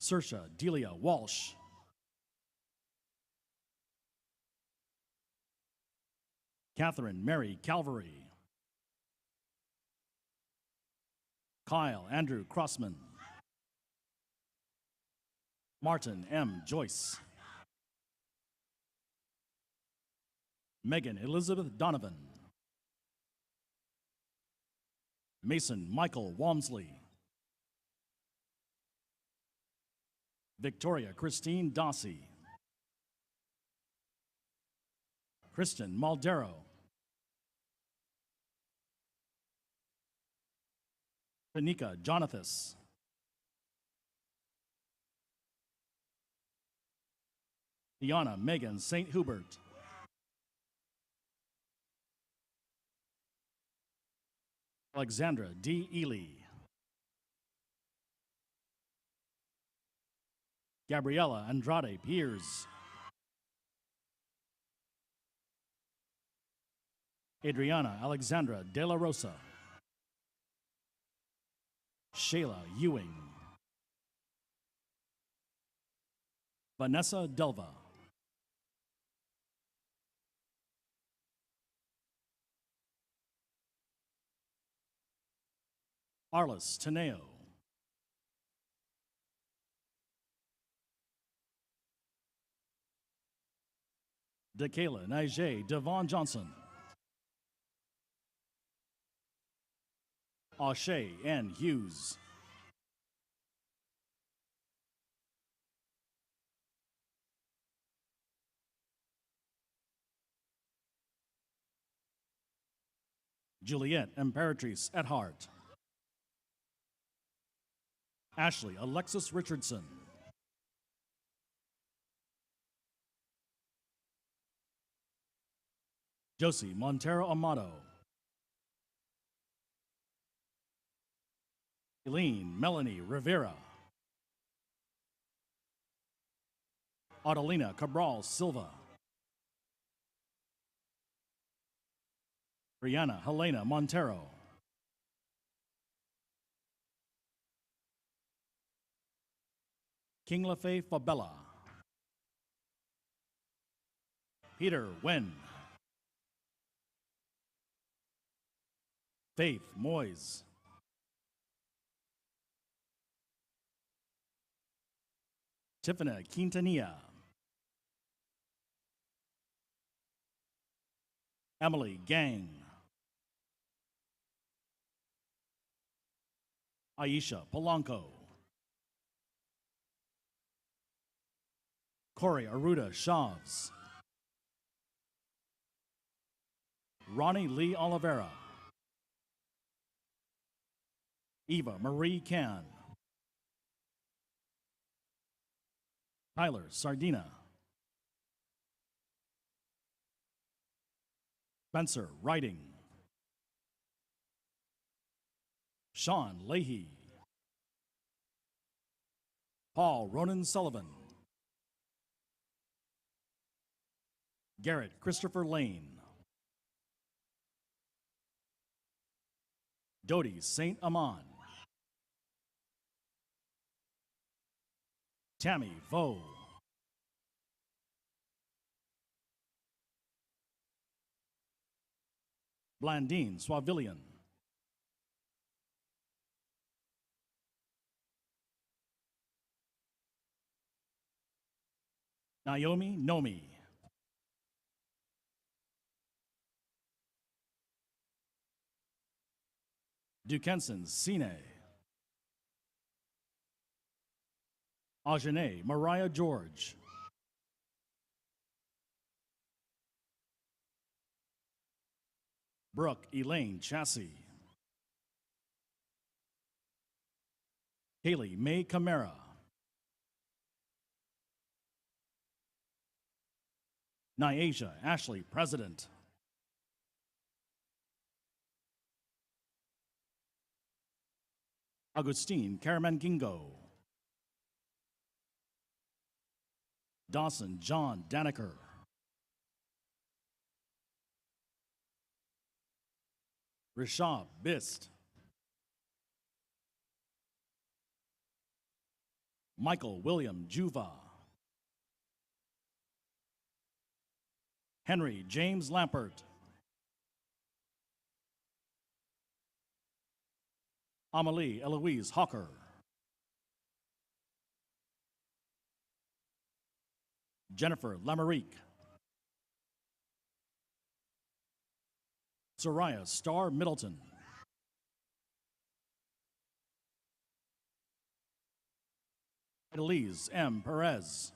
Saoirse Delia Walsh. Catherine Mary Calvary. Kyle Andrew Crossman. Martin M. Joyce. Megan Elizabeth Donovan. Mason Michael Walmsley. Victoria Christine Dossie. Kristen Maldero. Tanika Jonathas. Tiana Megan St. Hubert. Alexandra D. Ely. Gabriela Andrade Piers. Adriana Alexandra De La Rosa. Shayla Ewing. Vanessa Delva. Arlis Teneo. DeKayla Nije Devon Johnson. O'Shea N. Hughes. Juliet Imperatrice Ethart. Ashley Alexis Richardson. Josie Montero Amato. Eileen Melanie Rivera. Adelina Cabral Silva. Brianna Helena Montero. King LaFay Fabella. Peter Wen. Faith Moyes. Tiffany Quintanilla. Emily Gang. Aisha Polanco. Corey Aruda Shavs. Ronnie Lee Oliveira. Eva Marie Can. Tyler Sardina. Spencer Writing. Sean Leahy. Paul Ronan Sullivan. Garrett Christopher Lane. Dodie St. Amon. Tammy Vo. Blandine Swavillian. Naomi Nomi. Dukenson Sine. Ajane Mariah George. Brooke Elaine Chassie. Haley May Camara. Nyasia Ashley President. Agustine Karamangingo. Dawson John Danaker. Rishab Bist. Michael William Juva. Henry James Lampert. Amelie Eloise Hawker. Jennifer Lamarique. Soraya Starr Middleton. Elise M. Perez.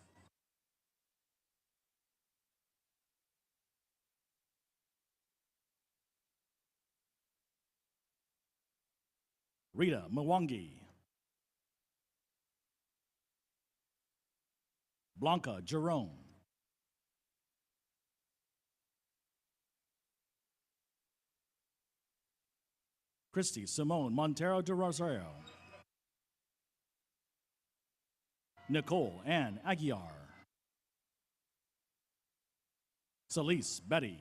Rita Mwangi. Blanca Jerome. Christy Simone Montero de Rosario. Nicole Ann Aguiar. Celise Betty.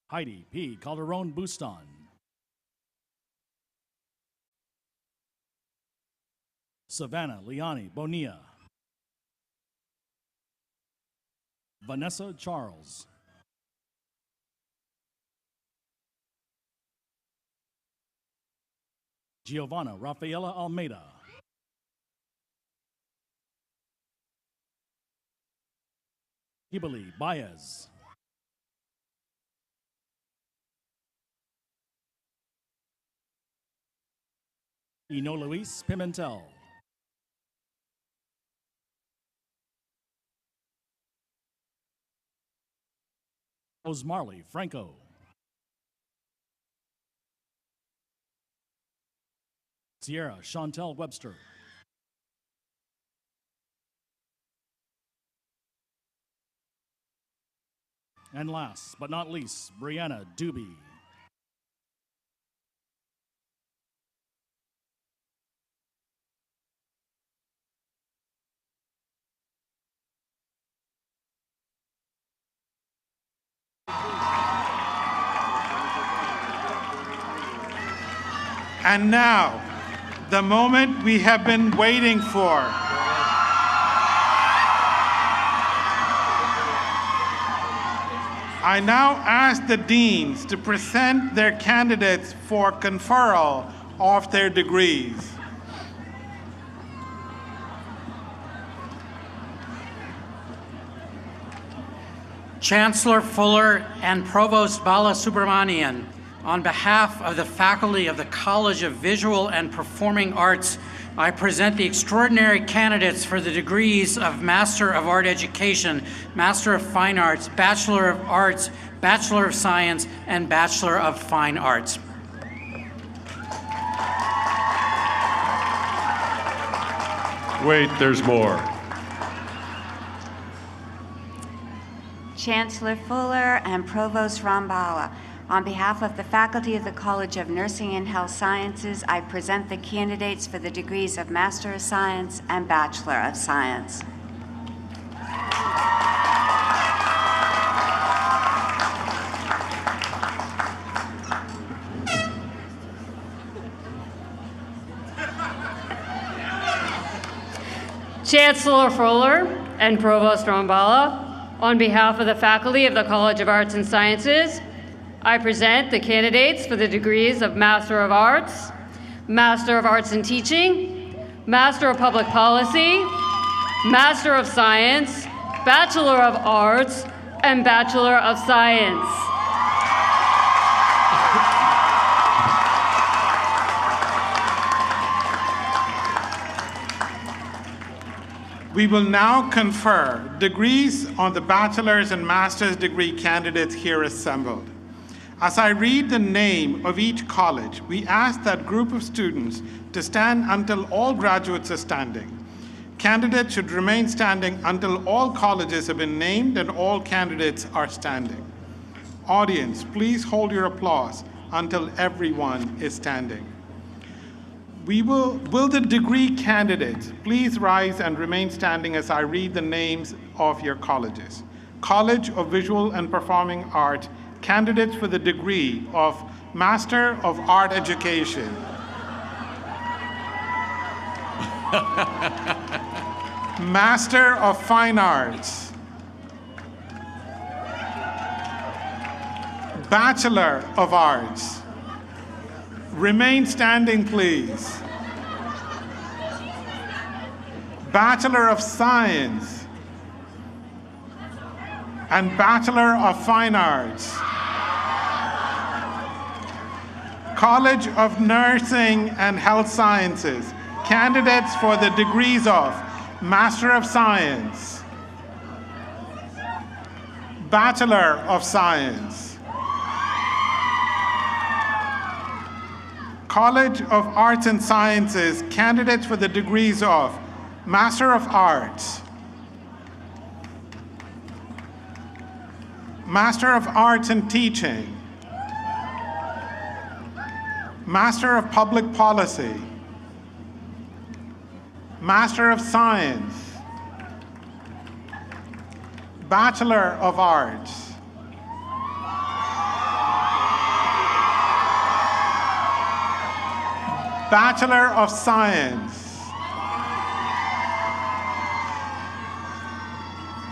Heidi P. Calderon Buston. Savannah Liani Bonilla. Vanessa Charles. Giovanna Rafaela Almeida. Kibali Baez. Ino Luis Pimentel. Osmarley Franco. Sierra Chantel Webster. And last but not least, Brianna Doobie. And now, the moment we have been waiting for. I now ask the deans to present their candidates for conferral of their degrees. Chancellor Fuller and Provost Balasubramanian, on behalf of the faculty of the College of Visual and Performing Arts, I present the extraordinary candidates for the degrees of Master of Art Education, Master of Fine Arts, Bachelor of Arts, Bachelor of Science, and Bachelor of Fine Arts. Wait, there's more. Chancellor Fuller and Provost Rambala, on behalf of the faculty of the College of Nursing and Health Sciences, I present the candidates for the degrees of Master of Science and Bachelor of Science. Chancellor Fuller and Provost Rambala, on behalf of the faculty of the College of Arts and Sciences, I present the candidates for the degrees of Master of Arts, Master of Arts in Teaching, Master of Public Policy, Master of Science, Bachelor of Arts, and Bachelor of Science. We will now confer degrees on the bachelor's and master's degree candidates here assembled. As I read the name of each college, we ask that group of students to stand until all graduates are standing. Candidates should remain standing until all colleges have been named and all candidates are standing. Audience, please hold your applause until everyone is standing. Will the degree candidates please rise and remain standing as I read the names of your colleges. College of Visual and Performing Arts, candidates for the degree of Master of Art Education. Master of Fine Arts. Bachelor of Arts. Remain standing, please. Bachelor of Science and Bachelor of Fine Arts. College of Nursing and Health Sciences, candidates for the degrees of Master of Science, Bachelor of Science. College of Arts and Sciences, candidates for the degrees of Master of Arts, Master of Arts in Teaching, Master of Public Policy, Master of Science, Bachelor of Arts, Bachelor of Science.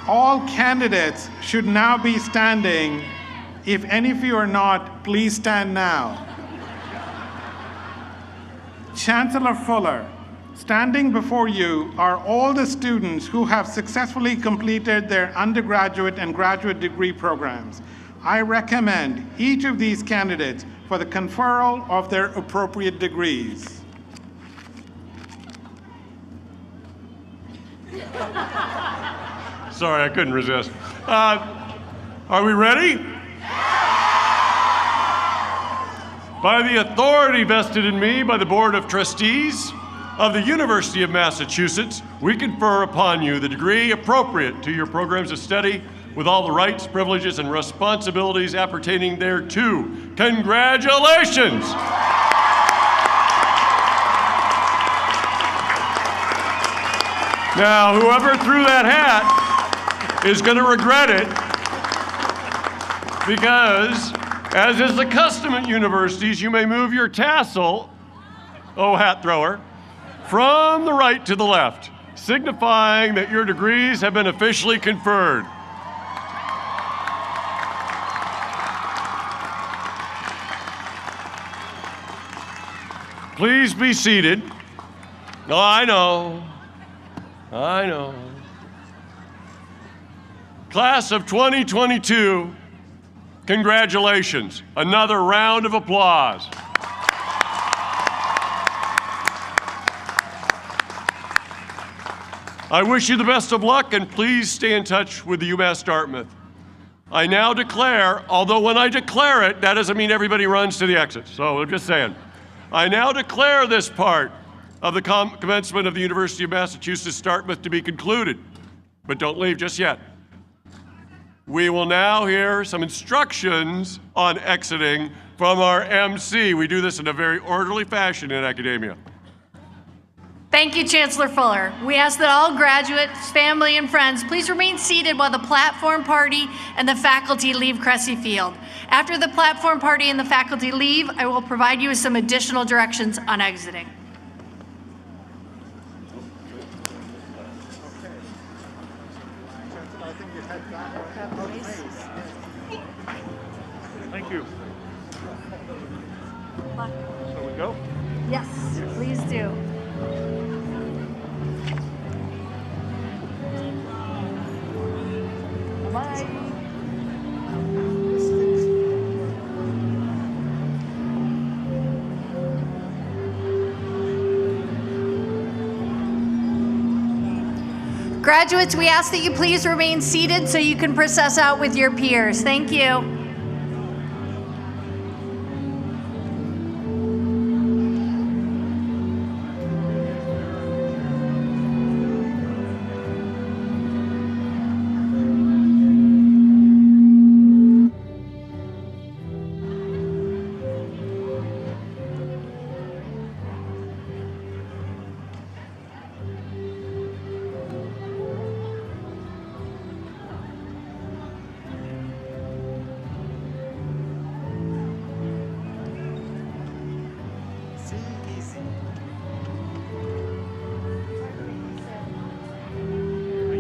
All candidates should now be standing. If any of you are not, please stand now. Chancellor Fuller, standing before you are all the students who have successfully completed their undergraduate and graduate degree programs. I recommend each of these candidates for the conferral of their appropriate degrees. Sorry, I couldn't resist. Are we ready? By the authority vested in me by the Board of Trustees of the University of Massachusetts, we confer upon you the degree appropriate to your programs of study with all the rights, privileges, and responsibilities appertaining thereto. Congratulations! Now, whoever threw that hat is going to regret it because, as is the custom at universities, you may move your tassel, oh hat thrower, from the right to the left, signifying that your degrees have been officially conferred. Please be seated. Oh, I know. Class of 2022, congratulations. Another round of applause. I wish you the best of luck, and please stay in touch with the UMass Dartmouth. I now declare, although when I declare it, that doesn't mean everybody runs to the exit, so I'm just saying. I now declare this part of the commencement of the University of Massachusetts Dartmouth to be concluded, but don't leave just yet. We will now hear some instructions on exiting from our MC. We do this in a very orderly fashion in academia. Thank you, Chancellor Fuller. We ask that all graduates, family, and friends please remain seated while the platform party and the faculty leave Cressy Field. After the platform party and the faculty leave, I will provide you with some additional directions on exiting. Thank you. Shall we go? Yes, please do. Bye. Graduates, we ask that you please remain seated so you can process out with your peers. Thank you.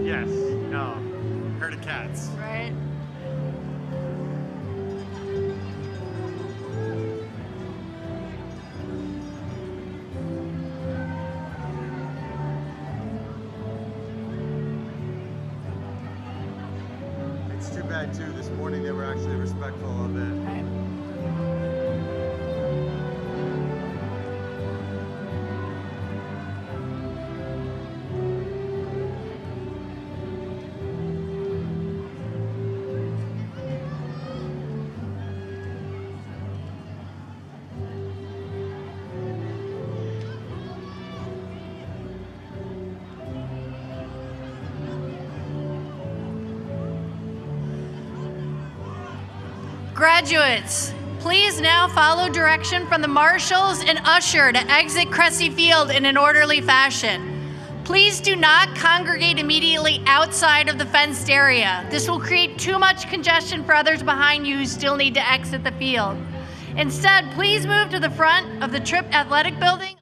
Yes, no, herd of cats. Right. It's too bad too. This morning they were actually respectful of it. Graduates, please now follow direction from the marshals and usher to exit Cressy Field in an orderly fashion. Please do not congregate immediately outside of the fenced area. This will create too much congestion for others behind you who still need to exit the field. Instead, please move to the front of the Tripp Athletic Building